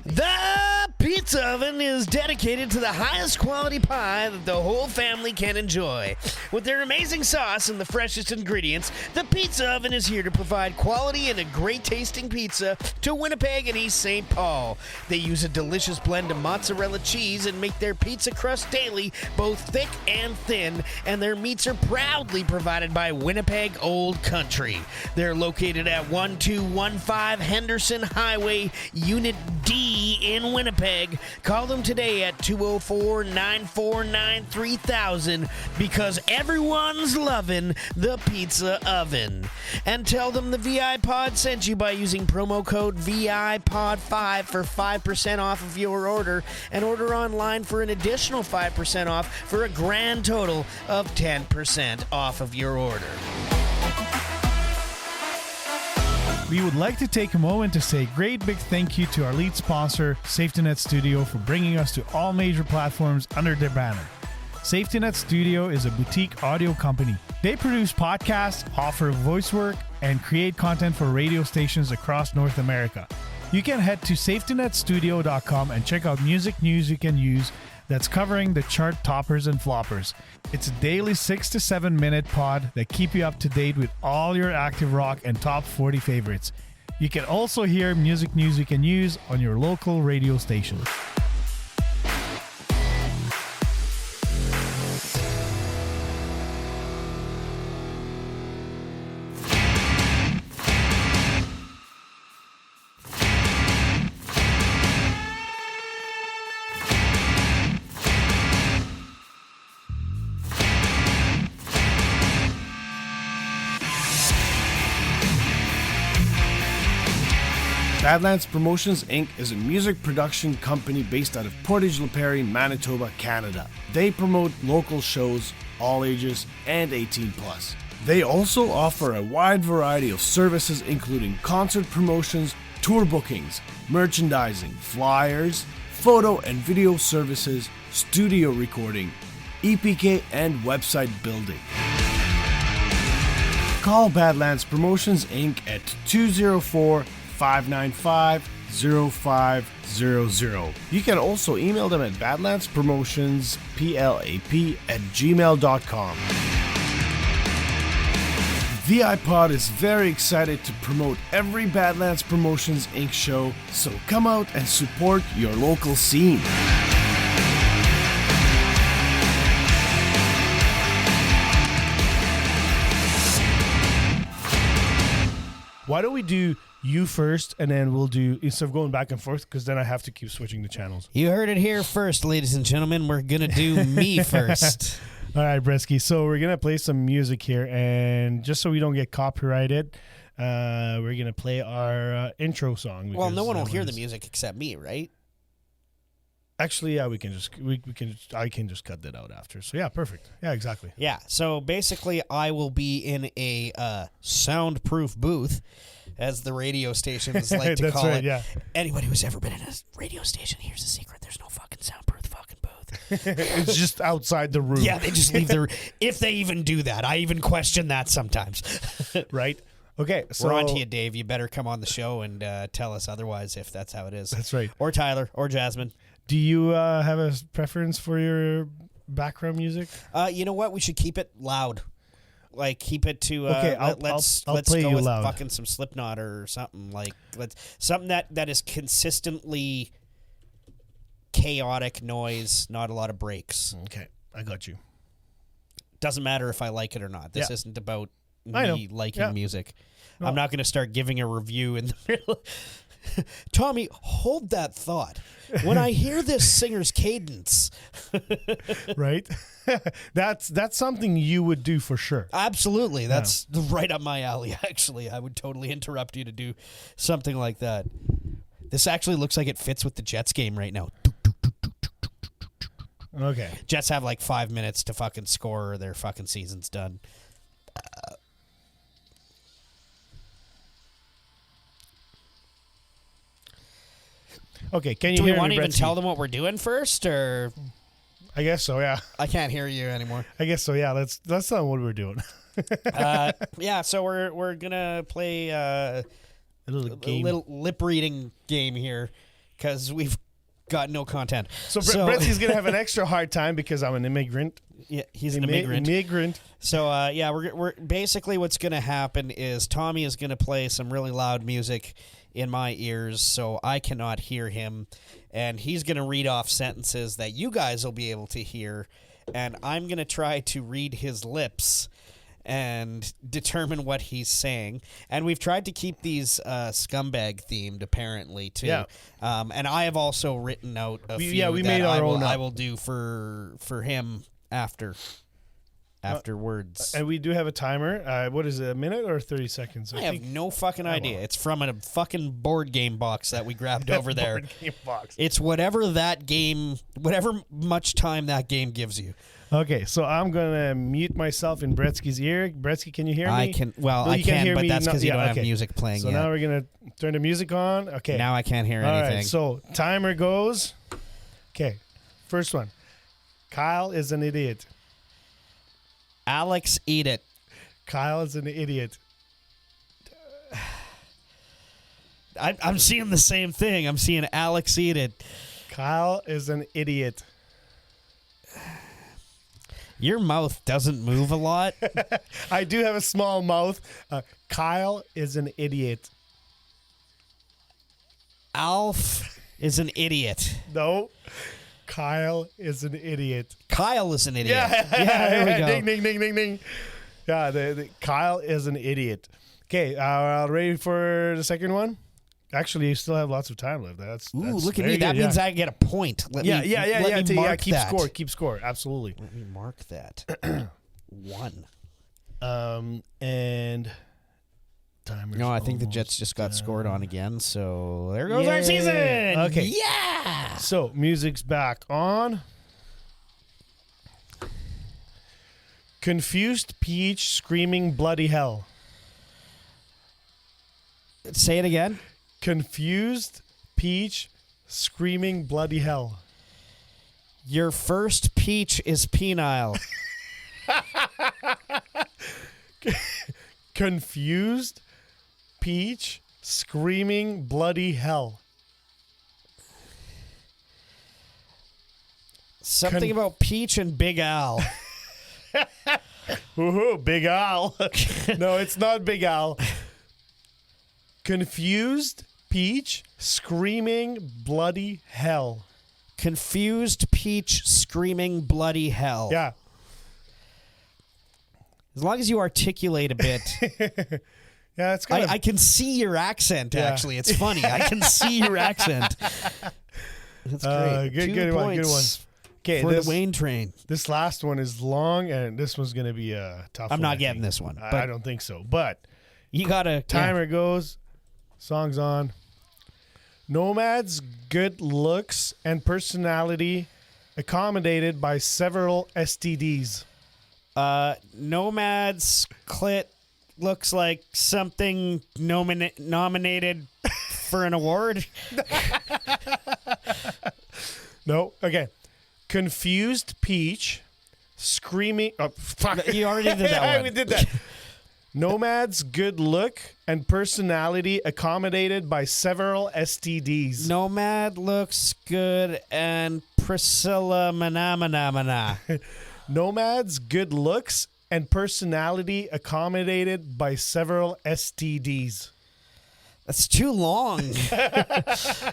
The Pizza Oven is dedicated to the highest quality pie that the whole family can enjoy. With their amazing sauce and the freshest ingredients, the Pizza Oven is here to provide quality and a great tasting pizza to Winnipeg and East St. Paul. They use a delicious blend of mozzarella cheese and make their pizza crust daily, both thick and thin, and their meats are proudly provided by Winnipeg Old Country. They're located at 1215 Henderson Highway, Unit D in Winnipeg, big? Call them today at 204-949-3000 because everyone's loving the pizza oven. And tell them the VIPod sent you by using promo code VIPod5 for 5% off of your order, and order online for an additional 5% off for a grand total of 10% off of your order.
We would like to take a moment to say a great big thank you to our lead sponsor, SafetyNet Studio, for bringing us to all major platforms under their banner. SafetyNet Studio is a boutique audio company. They produce podcasts, offer voice work, and create content for radio stations across North America. You can head to safetynetstudio.com and check out music news you can use that's covering the chart toppers and floppers. It's a daily 6 to 7 minute pod that keep you up to date with all your active rock and top 40 favorites. You can also hear music news you can use on your local radio station.
Badlands Promotions Inc. is a music production company based out of Portage La Prairie, Manitoba, Canada. They promote local shows, all ages, and 18+. They also offer a wide variety of services including concert promotions, tour bookings, merchandising, flyers, photo and video services, studio recording, EPK, and website building. Call Badlands Promotions Inc. at 204-595-0500. You can also email them at badlandspromotionsplap@gmail.com. VIPod is very excited to promote every Badlands Promotions Inc. show, so come out and support your local scene.
Why don't we do you first, and then we'll do, instead of going back and forth, because then I have to keep switching the channels.
You heard it here first, ladies and gentlemen. We're going to do me first.
All right, Bresky. So we're going to play some music here, and just so we don't get copyrighted, we're going to play our intro song.
Well, no one will hear the
music.
music except me, right?
Actually, yeah, I can just cut that out after. So yeah, perfect. Yeah, exactly.
Yeah, so basically I will be in a soundproof booth, as the radio stations like to
That's
call
right,
it.
yeah.
Anybody who's ever been in a radio station, here's the secret. There's no fucking soundproof fucking booth.
It's just outside the room.
Yeah, they just leave their... If they even do that. I even question that sometimes.
Right? Okay, so...
We're on to you, Dave. You better come on the show and tell us otherwise if that's how it is.
That's right.
Or Tyler, or Jasmine.
Do you have a preference for your background music?
You know what? We should keep it loud. Like, keep it to
Okay,
let's
I'll play
go
you
with
loud.
fucking some Slipknot or something. Like, something that is consistently chaotic noise, not a lot of breaks.
Okay, I got you.
Doesn't matter if I like it or not. This
Yeah.
isn't about
I know.
me liking
Yeah.
music.
No.
I'm not going to start giving a review in the middle. Tommy, hold that thought. When I hear this singer's cadence,
Right? That's something you would do for sure.
absolutely, that's right up my alley. Actually, I would totally interrupt you to do something like that. This actually looks like it fits with the Jets game right now.
Okay.
Jets have like 5 minutes to fucking score, or their fucking season's done.
Okay, can you
Do we
hear
want
me,
to even
Bretsy?
tell them what we're doing first, or
I guess so, yeah.
I can't hear you anymore?
I guess so, yeah. Let's tell them what we're doing.
Yeah, so we're gonna play
A little
a
game.
little lip reading game here because we've got no content.
So Bretsy's going to have an extra hard time because I'm an immigrant.
Yeah, he's an immigrant.
Immigrant.
So yeah, we're basically what's gonna happen is Tommy is gonna play some really loud music in my ears, so I cannot hear him, and he's gonna read off sentences that you guys will be able to hear, and I'm gonna try to read his lips and determine what he's saying. And we've tried to keep these scumbag themed, apparently, too.
Yeah.
And I have also written out a few
we
that
made our own
I
up.
will do for him afterwards.
And we do have a timer. What is it, a minute or 30 seconds?
I have no fucking idea. It's from a fucking board game box that we grabbed over there.
Board game box.
It's whatever much time that game gives you.
Okay, so I'm gonna mute myself in Bretsky's ear. Bretsky, can you hear me?
I can. Well, I
you can't
can,
hear
but
me.
that's because you don't have
okay.
music playing
So
yet.
now we're gonna turn the music on. Okay.
Now I can't hear
All
anything.
right. So timer goes. Okay, first one. Kyle is an idiot.
Alex, eat it.
Kyle is an idiot.
I'm seeing the same thing. I'm seeing Alex eat it.
Kyle is an idiot.
Your mouth doesn't move a lot.
I do have a small mouth. Kyle is an idiot.
Alf is an idiot.
No. Kyle is an idiot.
Kyle is an idiot.
Yeah,
there we go.
Ding, ding, ding, ding, ding. Yeah, the Kyle is an idiot. Okay, ready for the second one? Actually, you still have lots of time left. That's
Look at
very
me. That
good,
means
yeah.
I get a point. Let me mark
Keep
that.
score. Keep score. Absolutely.
Let me mark that. 1.
And timer's
No, I think the Jets
almost
just got
done.
scored on again. So there goes our
Yay.
season.
Okay.
Yeah.
So music's back on. Confused Peach screaming bloody hell.
Say it again.
Confused Peach screaming bloody hell.
Your first peach is penile.
Confused Peach screaming bloody hell.
Something about Peach and Big Al.
Woohoo, Big Al. No, it's not Big Al. Confused Peach screaming bloody hell.
Confused Peach screaming bloody hell.
Yeah.
As long as you articulate a bit.
Yeah, it's kind of
I can see your accent,
Yeah.
actually. It's funny. I can see your accent. That's great.
good
2
one, good
points
Okay,
for
this,
the Wayne train.
this last one is long, and this one's going to be a tough
I'm
one.
not
I
getting
think.
this one.
I
But
don't think so. But
you got to...
timer goes, song's on. Nomad's good looks and personality accommodated by several STDs.
Nomad's clit looks like something nominated for an award.
No, okay. Confused Peach screaming. Oh, fuck.
You already did that one.
We did that. Nomad's good look and personality accommodated by several STDs.
Nomad looks good and Priscilla Manamana.
Nomad's good looks and personality accommodated by several STDs.
That's too long.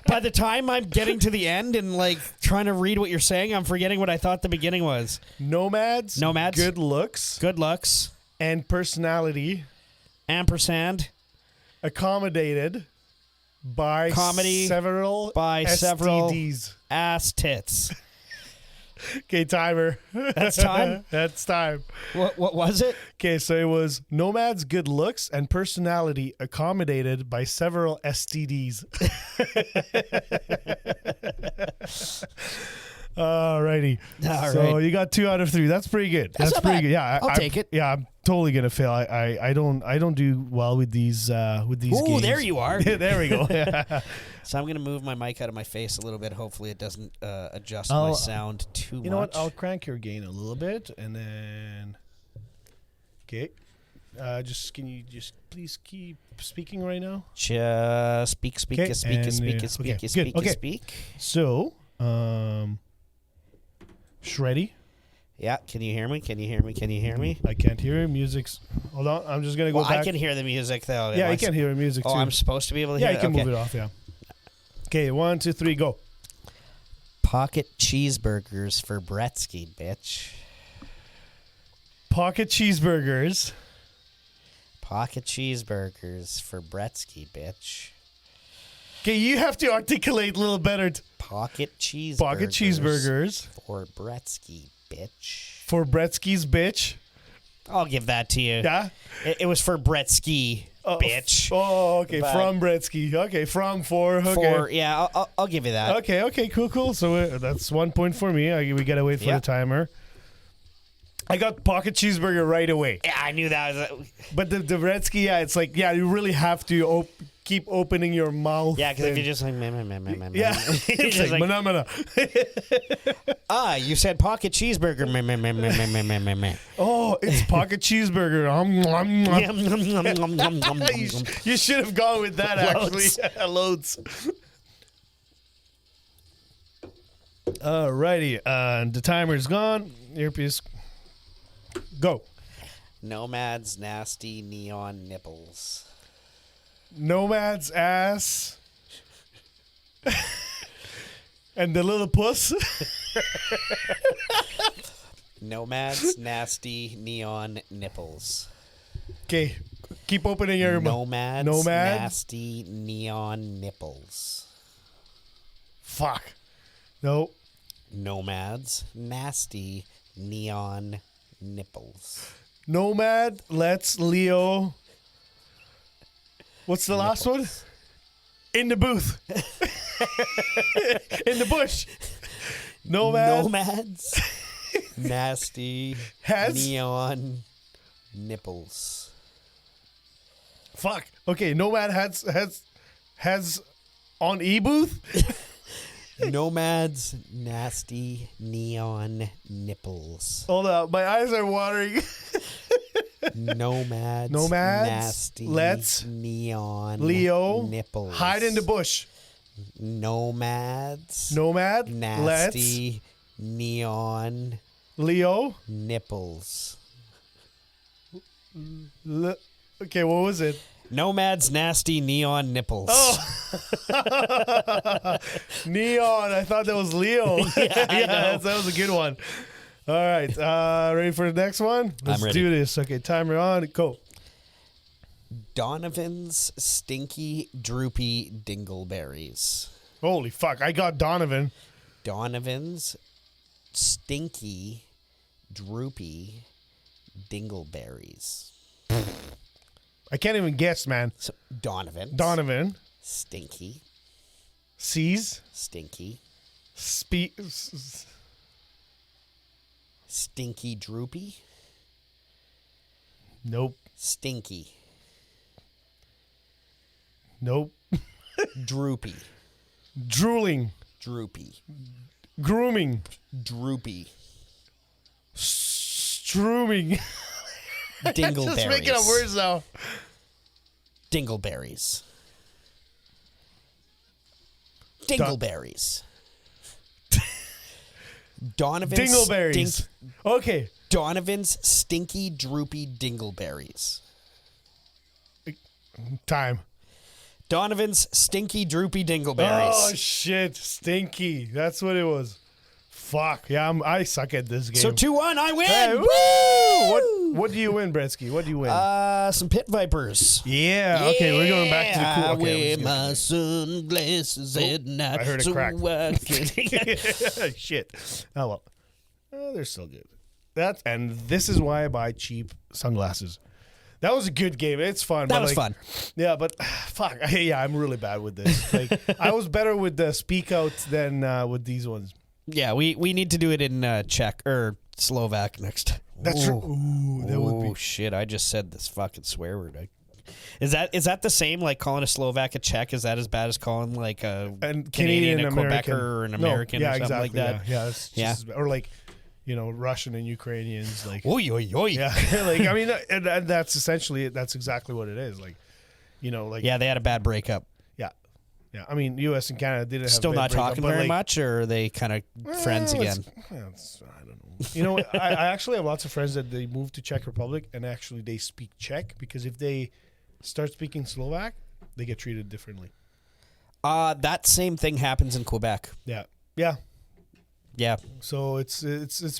By the time I'm getting to the end and like trying to read what you're saying, I'm forgetting what I thought the beginning was.
Nomad's good looks
Good looks.
and personality
Ampersand.
accommodated by
Comedy
several
by several-
STDs.
Ass tits.
Okay, timer.
That's time?
That's time.
What was it?
Okay, so it was Nomad's good looks and personality accommodated by several STDs. Alrighty.
All
So
right.
you got 2 out of 3. That's pretty good.
That's not
pretty
bad.
good. Yeah,
I'll take it.
Yeah, I'm totally gonna fail. I don't do well with these
Ooh,
games.
there you are.
There we go.
So I'm going to move my mic out of my face a little bit. Hopefully it doesn't adjust my
I'll-
sound too much.
You know what? I'll crank your gain a little bit, and then. Okay. Can you just please keep speaking right now?
Just speak,
Okay, and, good. Okay.
speak.
So, Shreddy,
Yeah, can you hear me? Can you hear me? Can you hear me?
I can't hear music's. Hold on, I'm just gonna go
Well,
back.
I can hear the music though.
Yeah, I can hear music too.
Oh, I'm supposed to be able to
yeah,
hear
you can
okay.
move it off. Yeah. Okay, 1, 2, 3, go.
Pocket cheeseburgers for Bretsky, bitch.
Pocket cheeseburgers
Pocket cheeseburgers for Bretsky, bitch.
Okay, you have to articulate a little better.
Pocket cheeseburgers.
Pocket cheeseburgers
for Bretsky, bitch.
for Bretsky's bitch.
I'll give that to you.
Yeah?
It was for Bretsky, bitch.
Oh, okay.
But-
From Bretsky. Okay, from for. Okay.
For yeah, I'll give you that.
Okay, cool. So that's 1 point for me. We got to wait for
Yeah.
the timer. I got pocket cheeseburger right away.
Yeah, I knew that was.
But the Bretsky, it's like, you really have to keep opening your mouth.
Yeah, because if
and-
you're just like, meh, meh, meh, meh, meh,
Yeah,
meh. You're
it's
just
like, mana.
you said pocket cheeseburger. Meh, meh, meh, meh, meh, meh, meh, meh, meh.
Oh, it's pocket cheeseburger.
Yum, yum, yum, yum, yum, yum,
You,
yum.
you should have gone with that, actually.
Loads.
Loads. Alrighty. The timer's gone. Earpiece. Go.
Nomad's nasty neon nipples.
Nomad's ass. And the little puss.
Nomad's nasty neon nipples.
Okay. Keep opening your mouth.
Nomad's
Nomad?
nasty neon nipples.
Fuck. No.
Nomad's nasty neon nipples.
Nomad lets Leo. What's the last one? In the booth. In the bush. Nomad
Nomad's nasty
Has-
neon nipples.
Fuck. Okay, Nomad has on e-booth.
Nomad's nasty neon nipples.
Hold up, my eyes are watering.
Nomad's nasty
let's
neon
Leo
nipples.
hide in the bush.
Nomad's
Nomad
nasty neon
let's Leo.
nipples.
Okay, what was it?
Nomad's nasty neon nipples.
Neon. I thought that was Leo.
Yeah, I know.
that was a good one. All right, ready for the next one? Let's
ready.
do this. Okay, timer on. Go.
Donovan's stinky, droopy dingleberries.
Holy fuck! I got Donovan.
Donovan's stinky, droopy dingleberries.
I can't even guess, man.
So
Donovan
stinky,
sees
stinky, stinky, droopy,
Nope.
stinky,
Nope.
droopy,
Drooling.
droopy,
Grooming.
droopy,
Strooming.
dingleberries.
Just making up words now.
Dingleberries. Dingleberries. Donovan's
Dingleberries. Okay.
Donovan's stinky, droopy dingleberries.
Time.
Donovan's stinky, droopy dingleberries.
Oh shit! Stinky. That's what it was. Fuck. Yeah, I suck at this game.
So 2-1, I win.
Hey, woo! What do you win, Bretsky? What do you win?
Some pit vipers.
yeah. Okay, we're going back to the cool.
I
Okay,
wear
I'm just
my sunglasses at night.
I heard a
so
crack.
I can-
Shit. Oh well. They're still good. And this is why I buy cheap sunglasses. That was a good game. It's fun.
That
but
was fun.
Yeah, but fuck. Yeah, I'm really bad with this. Like, I was better with the speak out than with these ones.
Yeah, we need to do it in Czech or Slovak next.
That's true. Ooh, that would be.
Shit! I just said this fucking swear word. Is that the same? Like calling a Slovak a Czech? Is that as bad as calling like a
And
Canadian a
American.
Quebecer or an
No,
American
yeah,
or something
exactly,
like that?
Yeah, it's
Yeah.
just, or like, Russian and Ukrainians. Like,
Oy oy oy.
yeah, like I mean, and that's essentially that's exactly what it is. Like, like
Yeah, they had a bad breakup.
yeah. I mean, U.S. and Canada didn't have
Still
bad
not
breakup,
talking
but,
very
like,
much, or are they kind of friends
well,
again?
I don't know. I actually have lots of friends that they moved to Czech Republic and actually they speak Czech because if they start speaking Slovak, they get treated differently.
That same thing happens in Quebec.
Yeah.
Yeah.
So it's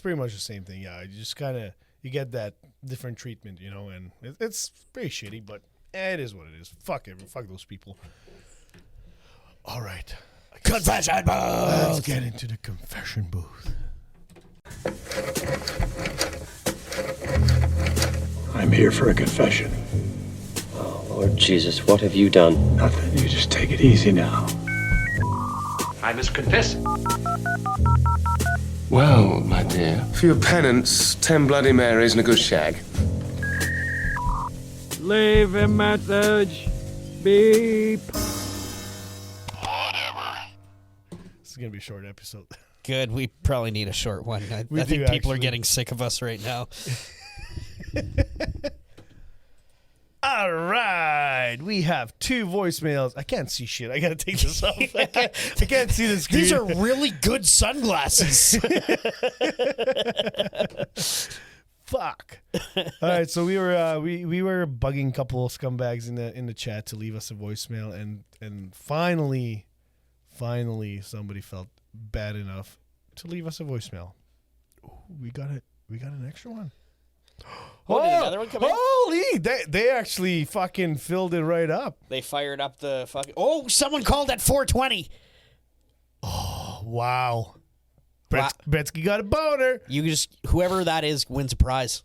pretty much the same thing. Yeah, you just kind of you get that different treatment, and it's very shitty, but it is what it is. Fuck those people. All right.
Confession booth.
Let's get into the confession booth.
I'm here for a confession.
Oh, Lord Jesus, what have you done?
Nothing. You just take it easy now.
I must confess.
Well, my dear, for your penance, 10 Bloody Marys and a good shag.
Leave a message. Beep.
This is gonna be a short episode.
Good. We probably need a short one. I
We
think
do,
people are
actually.
getting sick of us right now.
All right, we have 2 voicemails. I can't see shit. I gotta take this off. I can't see the screen.
These are really good sunglasses.
Fuck. All right, so we were bugging a couple of scumbags in the chat to leave us a voicemail, and finally somebody felt bad enough to leave us a voicemail. Ooh, we got an extra one.
Oh, did another one come in?
Holy! They actually fucking filled it right up.
They fired up the fucking... Oh, someone called at 420.
Wow. Bretsky got a boner.
You just... Whoever that is wins a prize.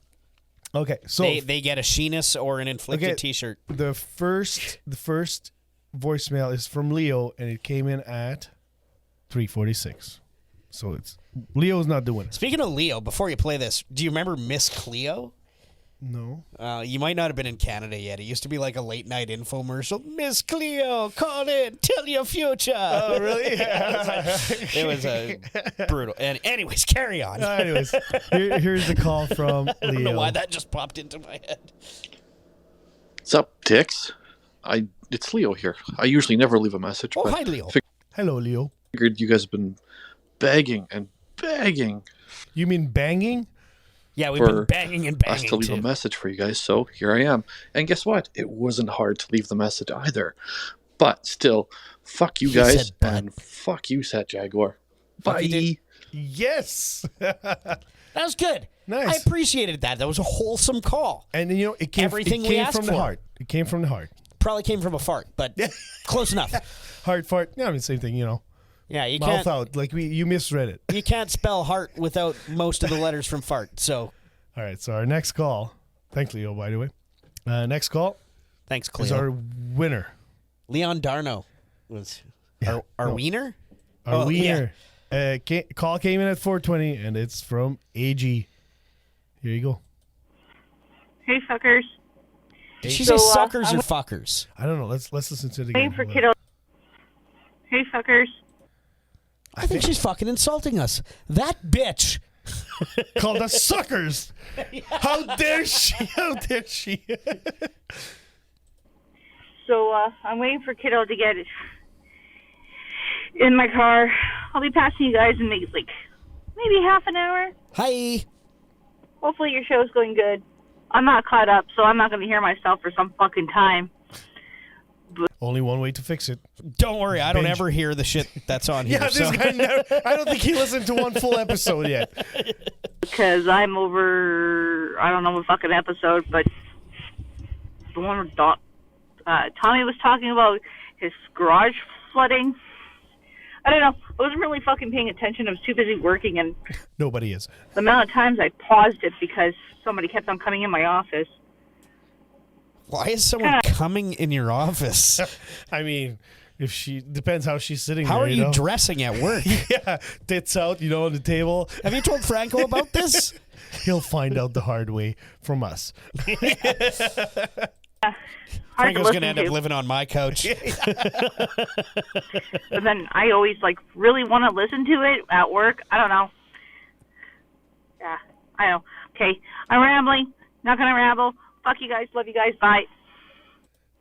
Okay, so
They get a Sheenus or an inflicted t-shirt.
the first voicemail is from Leo, and it came in at 3:46. So it's Leo's not doing it.
Speaking of Leo, before you play this, do you remember Miss Cleo?
No.
You might not have been in Canada yet. It used to be like a late night infomercial. Miss Cleo, call in, tell your future.
Oh, really?
It was brutal. And anyways, carry on.
Anyways, here's the call from Leo.
I don't know why that just popped into my head.
What's up, dicks? It's Leo here. I usually never leave a message.
Oh,
but
hi, Leo.
Hello, Leo.
figured you guys have been begging and begging
You mean banging?
Yeah, we've been
for
banging and
us
banging
to leave
too.
a message for you guys, so here I am. And guess what? It wasn't hard to leave the message either. But still, fuck you
He
guys,
said but.
and fuck you, Set Jaguar.
Fuck you, dude.
Bye.
Yes.
That was good.
Nice.
I appreciated that. That was a wholesome call.
And it came,
Everything
it
we
came
asked
from the
for.
heart. It came from the heart.
Probably came from a fart, but close enough.
Heart fart. Yeah, I mean same thing.
Yeah, you
Mouth
can't.
out. Like you misread it.
You can't spell heart without most of the letters from fart. So
All right. So our next call. Thanks, Leo. By the way, next call
thanks,
is
Cleo.
our winner.
Leon Darno was our wiener.
Our
Oh,
winner. Call came in at 4:20, and it's from AG. Here you go.
Hey, fuckers.
Did she
So,
say suckers
I'm
or fuckers?
I don't know. Let's listen to it
Waiting
again.
for
Hold on.
kiddo. Hey, fuckers.
I think she's fucking insulting us. That bitch.
Called us suckers. How dare she? How dare she?
So, I'm waiting for kiddo to get in my car. I'll be passing you guys in maybe half an hour.
Hi.
Hopefully your show's going good. I'm not caught up, so I'm not going to hear myself for some fucking time.
Only one way to fix it.
Don't worry, I don't
Binge.
ever hear the shit that's on here.
Yeah, this
so.
guy never. I don't think he listened to one full episode yet.
Because I'm over, I don't know what fucking episode, but the one where Tommy was talking about his garage flooding. I don't know. I wasn't really fucking paying attention. I was too busy working, and
Nobody is.
the amount of times I paused it because somebody kept on coming in my office.
Why is someone coming in your office?
I mean, if she depends how she's sitting.
How
there,
are you
know?
dressing at work?
Yeah, tits out, on the table.
Have you told Franco about this?
He'll find out the hard way from us.
Hard to
Franco's
listen
gonna end up
to.
living on my couch.
But then I always really want to listen to it at work. I don't know. Yeah, I know. Okay, I'm rambling. Not gonna ramble. Fuck you guys. Love you guys. Bye.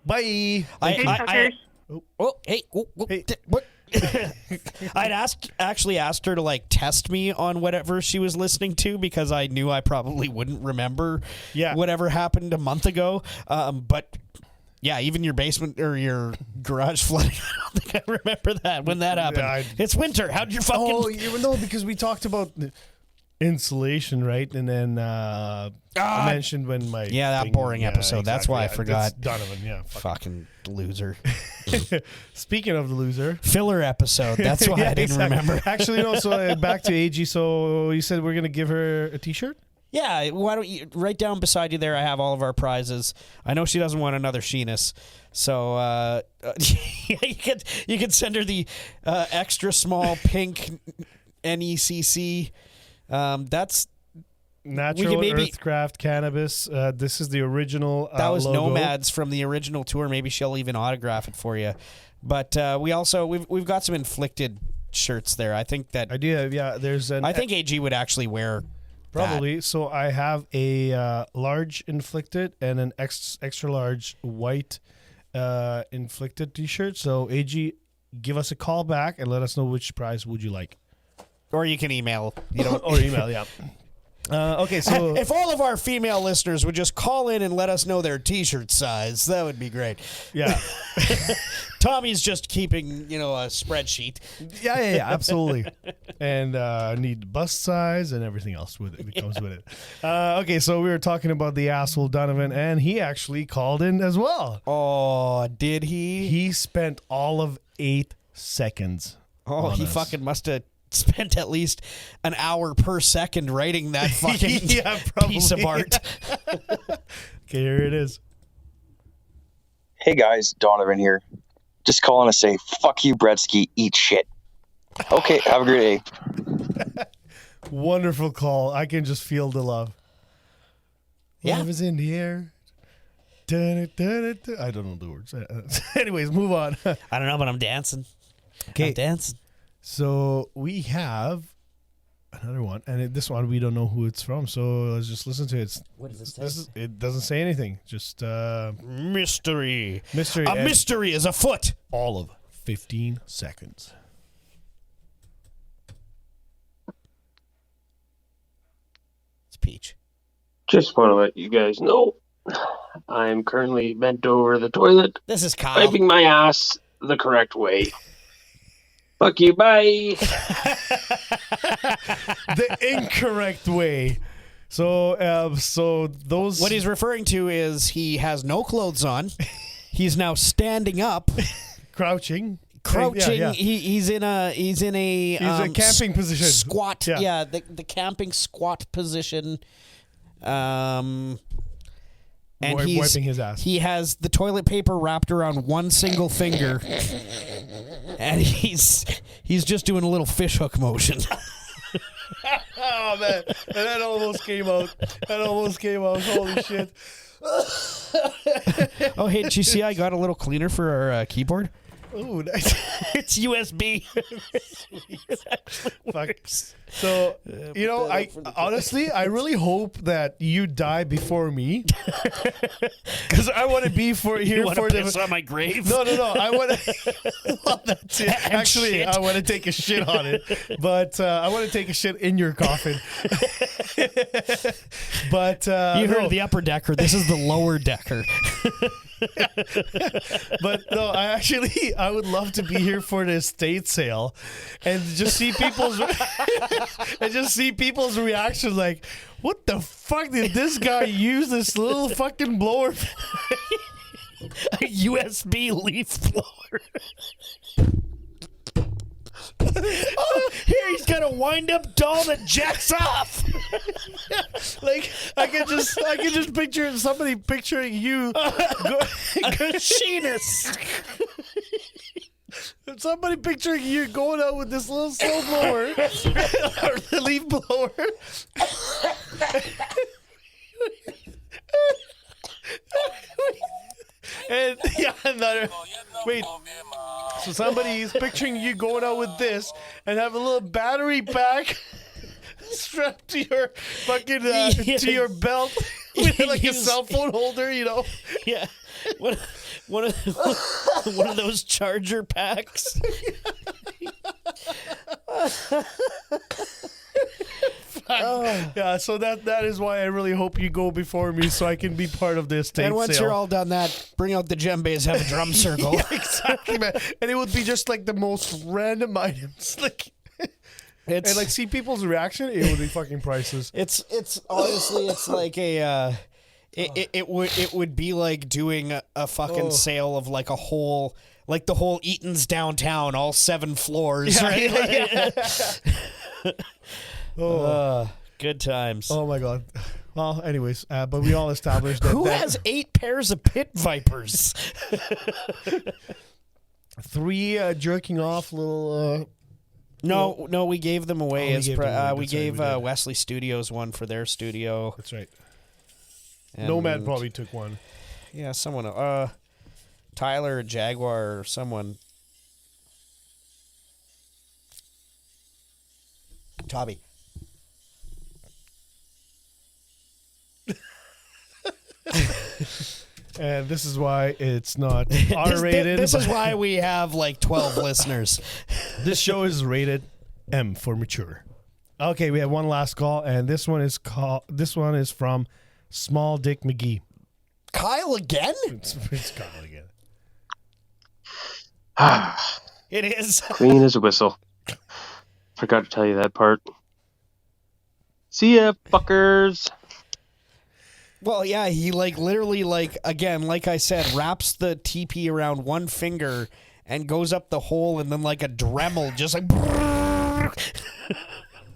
Bye.
Hey, fuckers.
What? I'd actually asked her to test me on whatever she was listening to because I knew I probably wouldn't remember whatever happened a month ago. But yeah, even your basement or your garage flooding, I don't think I remember that when that happened. It's winter. How'd you fucking?
Oh, no, because we talked about. Insulation, right? And then I mentioned when my
that boring episode. That's why I forgot.
That's Donovan, yeah.
Fucking loser.
Speaking of the loser.
Filler episode. That's why I didn't remember.
Actually, no, so back to AG. So you said we're going to give her a t-shirt?
Yeah, why don't you, right down beside you there, I have all of our prizes. I know she doesn't want another Sheenus. So you could send her the extra small pink NECC. That's
Natural Earthcraft Cannabis. This is the original
that was
logo.
Nomads from the original tour. Maybe she'll even autograph it for you. But we've got some inflicted shirts there. I think that
there's an.
I think AG would actually wear
probably.
that.
So I have a large inflicted and an extra large white inflicted T-shirt. So AG, give us a call back and let us know which prize would you like.
Or you can email.
Or email, yeah. Okay, so
if all of our female listeners would just call in and let us know their T-shirt size, that would be great.
Yeah.
Tommy's just keeping, a spreadsheet.
Yeah, absolutely. And need bust size and everything else with it that comes with it. Okay, so we were talking about the asshole Donovan, and he actually called in as well.
Oh, did he?
He spent all of 8 seconds.
Oh, he fucking must have spent at least an hour per second writing that fucking piece of art.
Okay, here it is.
Hey guys, Donovan here. Just calling to say, fuck you, Bredsky, eat shit. Okay, have a great day.
Wonderful call. I can just feel the love.
Yeah.
Love is in the air. I don't know the words. Anyways, move on.
I don't know, but I'm dancing.
Okay.
I'm dancing.
So we have another one, and this one we don't know who it's from. So let's just listen to it.
What does it say?
It doesn't say anything. Just
mystery.
Mystery.
A mystery is afoot.
All of 15 seconds.
It's Peach.
Just want to let you guys know, I'm currently bent over the toilet.
This is Kyle.
Wiping my ass the correct way. Fuck you, bye.
The incorrect way. So those.
What he's referring to is he has no clothes on. He's now standing up,
crouching.
Yeah. He's in a
camping position.
Squat. Yeah, the camping squat position. And he's
wiping his ass.
He has the toilet paper wrapped around one single finger, and he's just doing a little fishhook motion.
Oh man, that almost came out. Holy shit!
Oh hey, did you see I got a little cleaner for our keyboard?
Oh, nice.
It's USB.
Works. So, I honestly, I really hope that you die before me, because I want to be here for
piss on my grave.
No. I want to love that too. Actually,
shit.
I want to take a shit on it, but I want to take a shit in your coffin. But
you heard the upper decker. This is the lower decker.
But no, I would love to be here for the estate sale and just see people's reaction, like, what the fuck did this guy use this little fucking blower for?
A USB leaf blower. Oh, here he's got a wind-up doll that jacks off.
Like I can just picture somebody picturing you,
Machinist.
Somebody picturing you going out with this little snow blower or the leaf blower. And wait. So somebody's picturing you going out with this and have a little battery pack strapped to your fucking to your belt with like a cell phone holder,
Yeah. One of those charger packs.
Yeah, so that is why I really hope you go before me so I can be part of this estate
And once
sale.
you're all done that, bring out the djembes, have a drum circle.
Yeah, exactly, man. And it would be just like the most random items. Like and like see people's reaction, it would be fucking priceless.
It's honestly, it's like a it would be like doing a fucking sale of like a whole, like the whole Eaton's downtown, all 7 floors, right? Good times.
Oh my god. Well, anyways, but we all established that
who has 8 pairs of pit vipers?
3 jerking off little.
No, we gave them away we gave
right,
Wesley Studios one for their studio.
That's right.
And
Nomad probably took one.
Yeah, someone. Tyler, Jaguar, or someone. Toby.
And this is why it's not R-rated.
This is why we have like 12 listeners.
This show is rated M for mature. Okay, we have one last call, and this one is from Small Dick McGee.
Kyle again?
It's Kyle again.
It is.
Clean as a whistle. Forgot to tell you that part. See ya, fuckers.
Well, yeah, he like literally like, again, like I said, wraps the TP around one finger and goes up the hole, and then like a Dremel just like.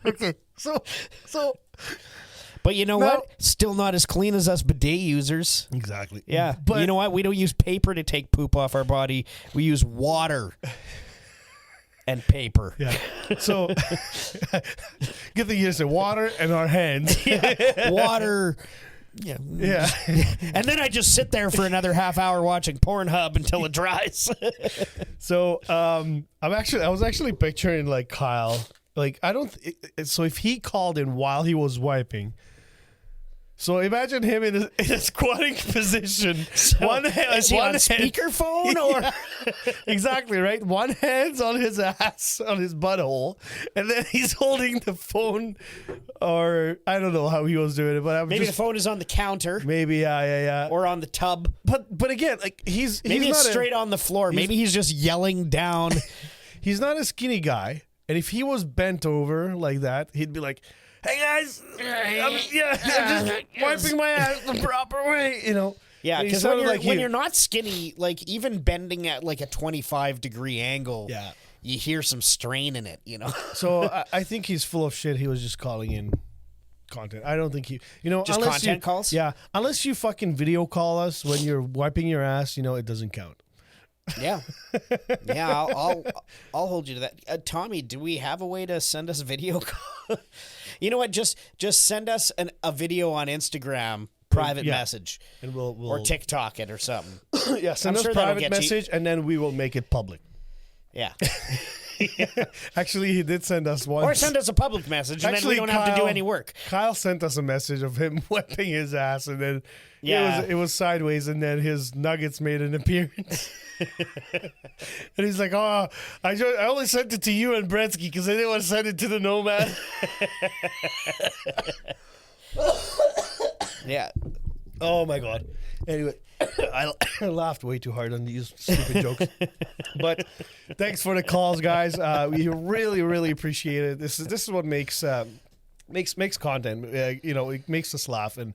Okay, so.
But you know what? Still not as clean as us bidet users.
Exactly.
Yeah.
But
you know what? We don't use paper to take poop off our body. We use water and paper.
Yeah. So, good thing you said water and our hands.
Water. Yeah.
Yeah.
And then I just sit there for another half hour watching Pornhub until it dries.
So, I was actually picturing like Kyle. Like, so if he called in while he was wiping. So imagine him in a squatting position.
So
one hand,
is he on speakerphone or?
Exactly, right? One hand's on his ass, on his butthole, and then he's holding the phone, or I don't know how he was doing it, but
Maybe the phone is on the counter.
Maybe, yeah.
Or on the tub.
But again, like
maybe it's straight on the floor. Maybe he's just yelling down.
He's not a skinny guy, and if he was bent over like that, he'd be like, "Hey guys, I'm just wiping my ass the proper way," you know.
Yeah, because when you're not skinny, like even bending at like a 25-degree angle, you hear some strain in it, you know.
So I think he's full of shit. He was just calling in content. I don't think he,
just content calls.
Yeah, unless you fucking video call us when you're wiping your ass, it doesn't count.
Yeah, I'll hold you to that. Tommy, do we have a way to send us a video call? You know what? Just send us a video on Instagram, private message,
and we'll
or TikTok it or something.
Yeah, send us private message, and then we will make it public.
Yeah.
Actually, he did send us one.
Or send us a public message, and then we don't have to do any work.
Kyle sent us a message of him wiping his ass, and then it was sideways, and then his nuggets made an appearance. And he's like, "Oh, I only sent it to you and Bretsky because I didn't want to send it to the Nomad."
Yeah.
Oh my god. Anyway, I laughed way too hard on these stupid jokes. But thanks for the calls, guys. We really, really appreciate it. This is what makes content. It makes us laugh, and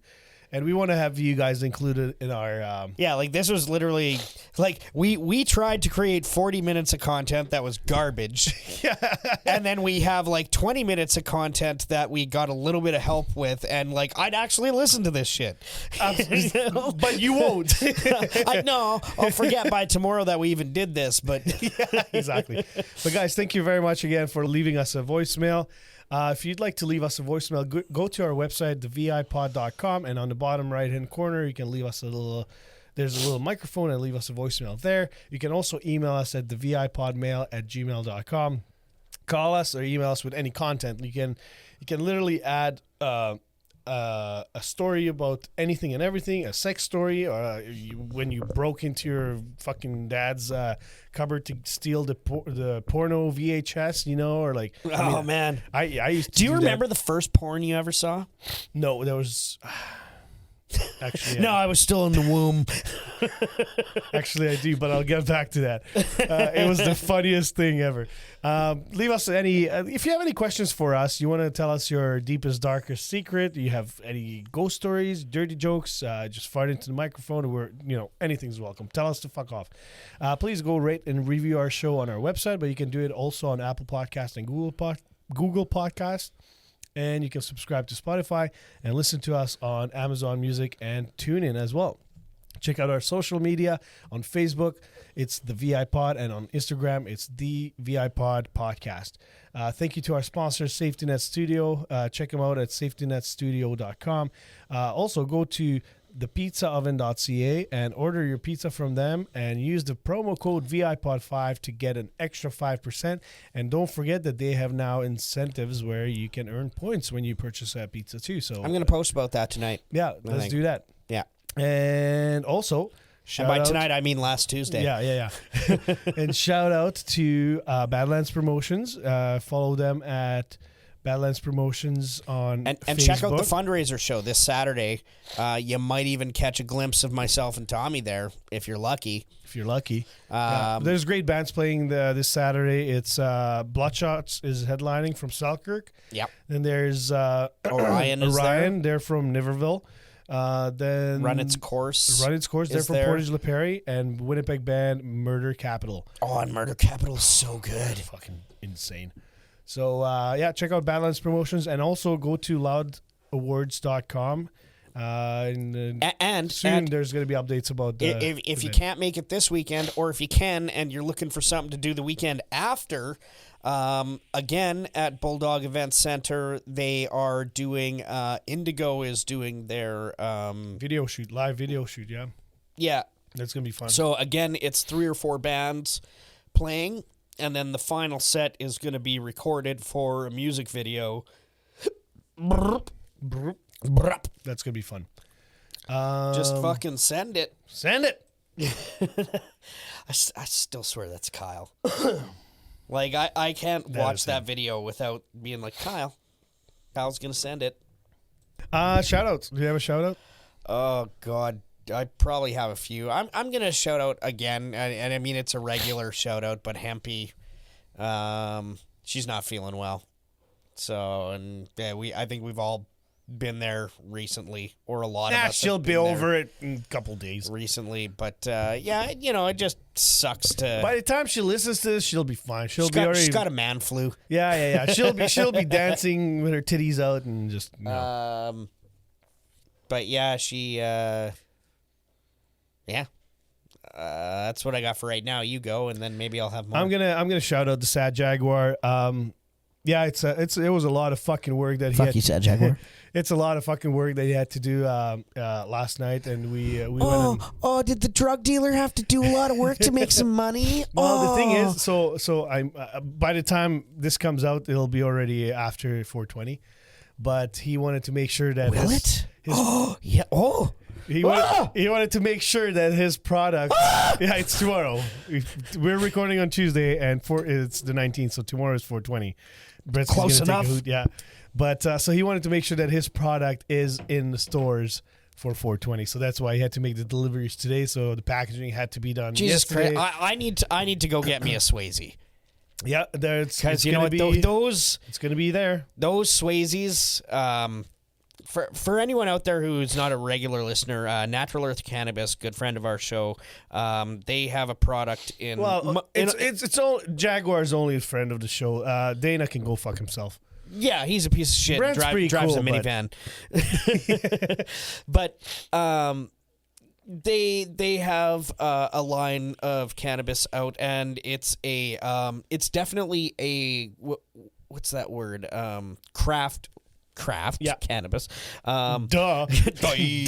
we want to have you guys included in our.
Like this was literally like we tried to create 40 minutes of content that was garbage.
Yeah.
And then we have like 20 minutes of content that we got a little bit of help with, and like I'd actually listen to this shit.
But you won't.
I'll forget by tomorrow that we even did this, but
yeah, exactly. But guys, thank you very much again for leaving us a voicemail. If you'd like to leave us a voicemail, go to our website, VIPod.com, and on the bottom right-hand corner, you can leave us there's a little microphone, and leave us a voicemail there. You can also email us at thevipodmail@gmail.com. Call us or email us with any content. You can literally add a story about anything and everything, a sex story, or when you broke into your fucking dad's cupboard to steal the porno VHS, or like.
Man,
I used to.
Do you remember the first porn you ever saw?
No, there was. Actually,
No, I was still in the womb.
Actually, I do, but I'll get back to that. It was the funniest thing ever. Leave us any, if you have any questions for us, you want to tell us your deepest, darkest secret, you have any ghost stories, dirty jokes, just fart into the microphone, or anything's welcome. Tell us to fuck off. Please go rate and review our show on our website, but you can do it also on Apple Podcast and Google Podcast. And you can subscribe to Spotify and listen to us on Amazon Music and TuneIn as well. Check out our social media. On Facebook, it's the VIPod, and on Instagram, it's the VIPod Podcast. Thank you to our sponsor, Safety Net Studio. Check them out at safetynetstudio.com. Also, go to thepizzaoven.ca and order your pizza from them and use the promo code VIPod5 to get an extra 5%. And don't forget that they have now incentives where you can earn points when you purchase a pizza too. So
I'm going to post about that tonight.
Yeah, let's do that.
Yeah.
And also,
and by tonight, I mean last Tuesday.
Yeah. And shout out to Badlands Promotions. Follow them at Badlands Promotions on
and
Facebook.
Check out the fundraiser show this Saturday. You might even catch a glimpse of myself and Tommy there if you're lucky.
There's great bands playing this Saturday. It's Bloodshots is headlining from Selkirk.
Yep.
Then there's
Orion is there.
They're from Niverville. Then
Run Its Course.
They're from Portage La Prairie, and Winnipeg band Murder Capital.
Oh, and Murder Capital is so good.
Fucking insane. So, check out Badlands Promotions and also go to loudawards.com. And soon there's going to be updates about
if you can't make it this weekend, or if you can and you're looking for something to do the weekend after, again at Bulldog Event Center, they are doing, Indigo is doing their
live video shoot, yeah.
Yeah.
That's going to be fun.
So, again, it's 3 or 4 bands playing. And then the final set is going to be recorded for a music video.
That's going to be fun.
Just fucking send it.
Send it.
I still swear that's Kyle. Like, I can't watch that video without being like, Kyle's going to send it.
Shout-outs. Do you have a shout-out?
Oh, God. I probably have a few. I'm going to shout out again, and I mean, it's a regular shout out, but Hempy, she's not feeling well. So, and yeah, I think we've all been there recently, or a lot of us.
She'll be over it in a couple days.
Recently, but it just sucks to.
By the time she listens to this, she'll be fine. She's
got a man flu.
Yeah. She'll be dancing with her titties out and just.
But yeah, she. That's what I got for right now. You go, and then maybe I'll have more.
I'm gonna shout out the Sad Jaguar. It was a lot of fucking work that he had.
Fuck you, Sad Jaguar.
It's a lot of fucking work that he had to do last night, and we went.
Did the drug dealer have to do a lot of work to make some money?
Well, the thing is, so I'm by the time this comes out, it'll be already after 420. But he wanted to make sure that He wanted to make sure that his product. Yeah, it's tomorrow. We're recording on Tuesday, and it's the 19th, so tomorrow is 420. Brett's
close enough.
Yeah, but so he wanted to make sure that his product is in the stores for 420. So that's why he had to make the deliveries today. So the packaging had to be done.
Jesus
yesterday.
Christ! I need to go get me a Swayze.
Yeah,
because you know what? Those
it's going to be there.
Those Swayzes. For anyone out there who's not a regular listener, Natural Earth Cannabis, good friend of our show, they have a product in.
Well, it's all Jaguar's only a friend of the show. Dana can go fuck himself.
Yeah, he's a piece of shit.
Brent's pretty
drives
cool,
a minivan. But they have a line of cannabis out, and it's definitely a what's that word? Craft cannabis.
Duh.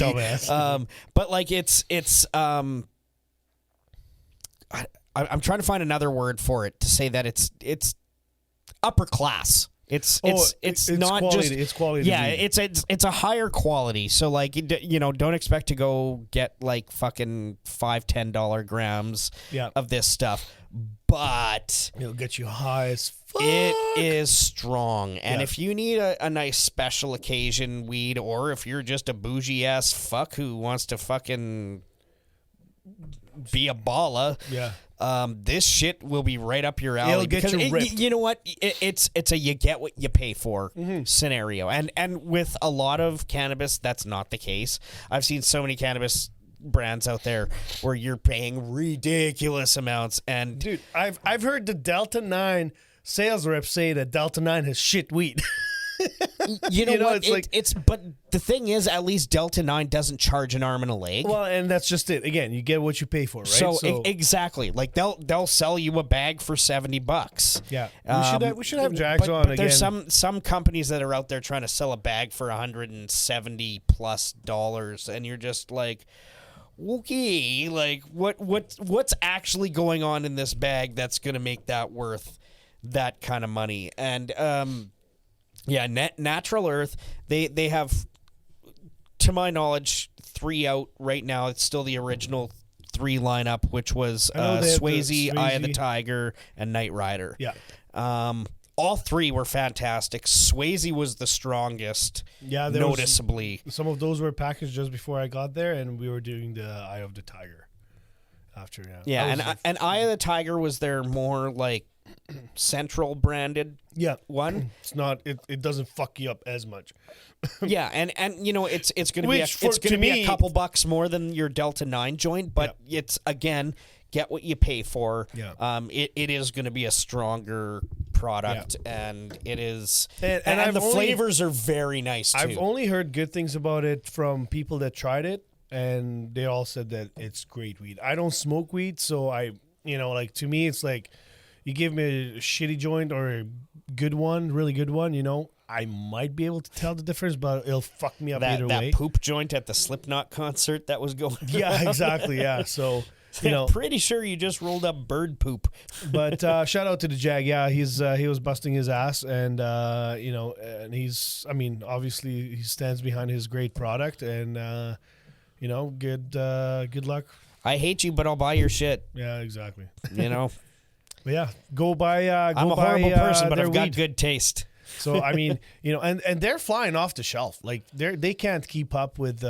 Dumbass.
But like it's I'm trying to find another word for it to say that it's upper class. It's not
quality,
just
it's quality.
Yeah, it's a higher quality. So like don't expect to go get like fucking $5-10 grams of this stuff. But
it'll get you high as
It is strong. And
Yeah.
if you need a nice special occasion weed, or if you're just a bougie ass fuck who wants to fucking be a balla,
Yeah.
this shit will be right up your alley.
It'll get
because
you ripped.
you know what? It's a you get what you pay for scenario. And with a lot of cannabis, that's not the case. I've seen so many cannabis brands out there where you're paying ridiculous amounts. And
Dude, I've heard the Delta 9 sales rep say that Delta 9 has shit weed.
you know what?
It's
But the thing is, at least Delta 9 doesn't charge an arm and a leg.
well, and that's just it. Again, you get what you pay for, right?
So, exactly, like they'll sell you a bag for $70.
Yeah, we should have Jags
but,
on
but
again.
there's some companies that are out there trying to sell a bag for $170+, and you're just like, okay, like what's actually going on in this bag that's going to make that worth that kind of money? And Natural Earth, they have, to my knowledge, 3 out right now. It's still the original 3 lineup, which was Swayze, Eye of the Tiger, and Knight Rider.
Yeah.
All 3 were fantastic. Swayze was the strongest, noticeably.
Some of those were packaged just before I got there, and we were doing the Eye of the Tiger after.
And Eye of the Tiger was their more like Central branded one.
It's not. It doesn't fuck you up as much.
Yeah, and you know it's going to be
Which,
it's going to be
me-
a couple bucks more than your Delta 9 joint, but it's again, get what you pay for.
Yeah.
It is going to be a stronger product, and it is,
and
the flavors are very nice too.
I've only heard good things about it from people that tried it, and they all said that it's great weed. I don't smoke weed, so like to me, it's like you give me a shitty joint or a good one, really good one, I might be able to tell the difference, but it'll fuck me up either way.
That poop joint at the Slipknot concert that was going on.
Yeah, exactly. Yeah, so
pretty sure you just rolled up bird poop.
But shout out to the Jag. Yeah, he was busting his ass, and and he's. I mean, obviously he stands behind his great product, and good luck.
I hate you, but I'll buy your shit.
Yeah, exactly.
But
yeah, go buy.
I'm a horrible person, but I've got
weed.
good taste.
So I mean, and they're flying off the shelf. Like they can't keep up with.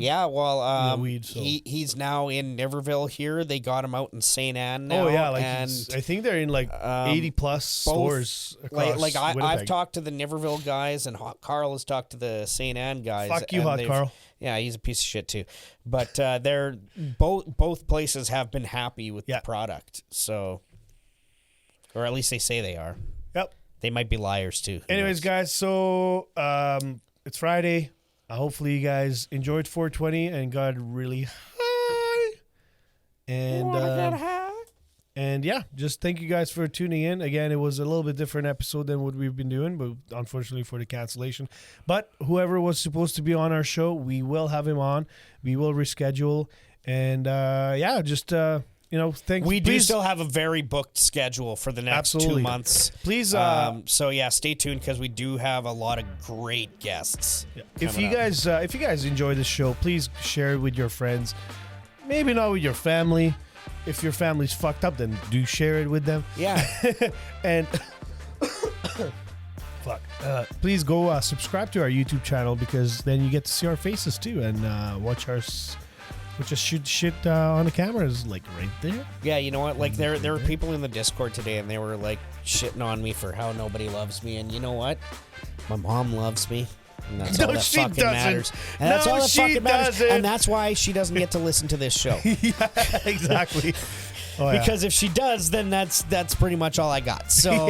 Yeah, well,
weed, so.
he's now in Niverville here. They got him out in St. Anne now.
Oh yeah,
and
I think they're in 80+ stores across
I've
Winnipeg.
talked to the Niverville guys, and Carl has talked to the St. Anne guys.
Fuck you,
and
Hot Carl.
Yeah, he's a piece of shit too. But they're both places have been happy with the product. So, or at least they say they are.
Yep.
They might be liars too.
Anyways, guys, so it's Friday. Hopefully you guys enjoyed 420 and got really high. And yeah, just thank you guys for tuning in. Again, it was a little bit different episode than what we've been doing, but unfortunately for the cancellation. But whoever was supposed to be on our show, we will have him on. We will reschedule. And thanks.
We do still have a very booked schedule for the next 2 months.
Please.
So yeah, stay tuned because we do have a lot of great guests.
Yeah. If you guys enjoy this show, please share it with your friends. Maybe not with your family. If your family's fucked up, then do share it with them.
Yeah.
And please go subscribe to our YouTube channel because then you get to see our faces too and watch us. We just shoot shit on the cameras, like right there.
Yeah, you know what? Like there were people in the Discord today, and they were like shitting on me for how nobody loves me. And you know what? My mom loves me, and that's all that fucking matters. And that's all that fucking matters. And that's why she doesn't get to listen to this show.
Yeah, exactly. Oh, yeah.
Because if she does, then that's pretty much all I got. So,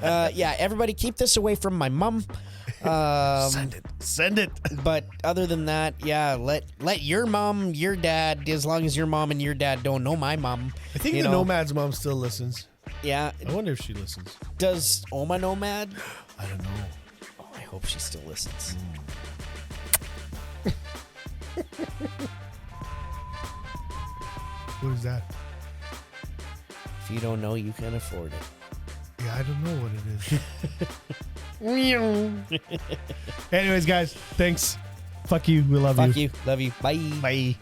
yeah, everybody keep this away from my mom.
Send it.
But other than that, yeah, let your mom, your dad, as long as your mom and your dad don't know my mom.
I think the Nomad's mom still listens.
Yeah.
I wonder if she listens.
Does Oma Nomad?
I don't know.
Oh, I hope she still listens.
What is that?
If you don't know, you can afford it.
Yeah, I don't know what it is. Anyways, guys, thanks. Fuck you. We love you.
Fuck you. Love you. Bye.
Bye.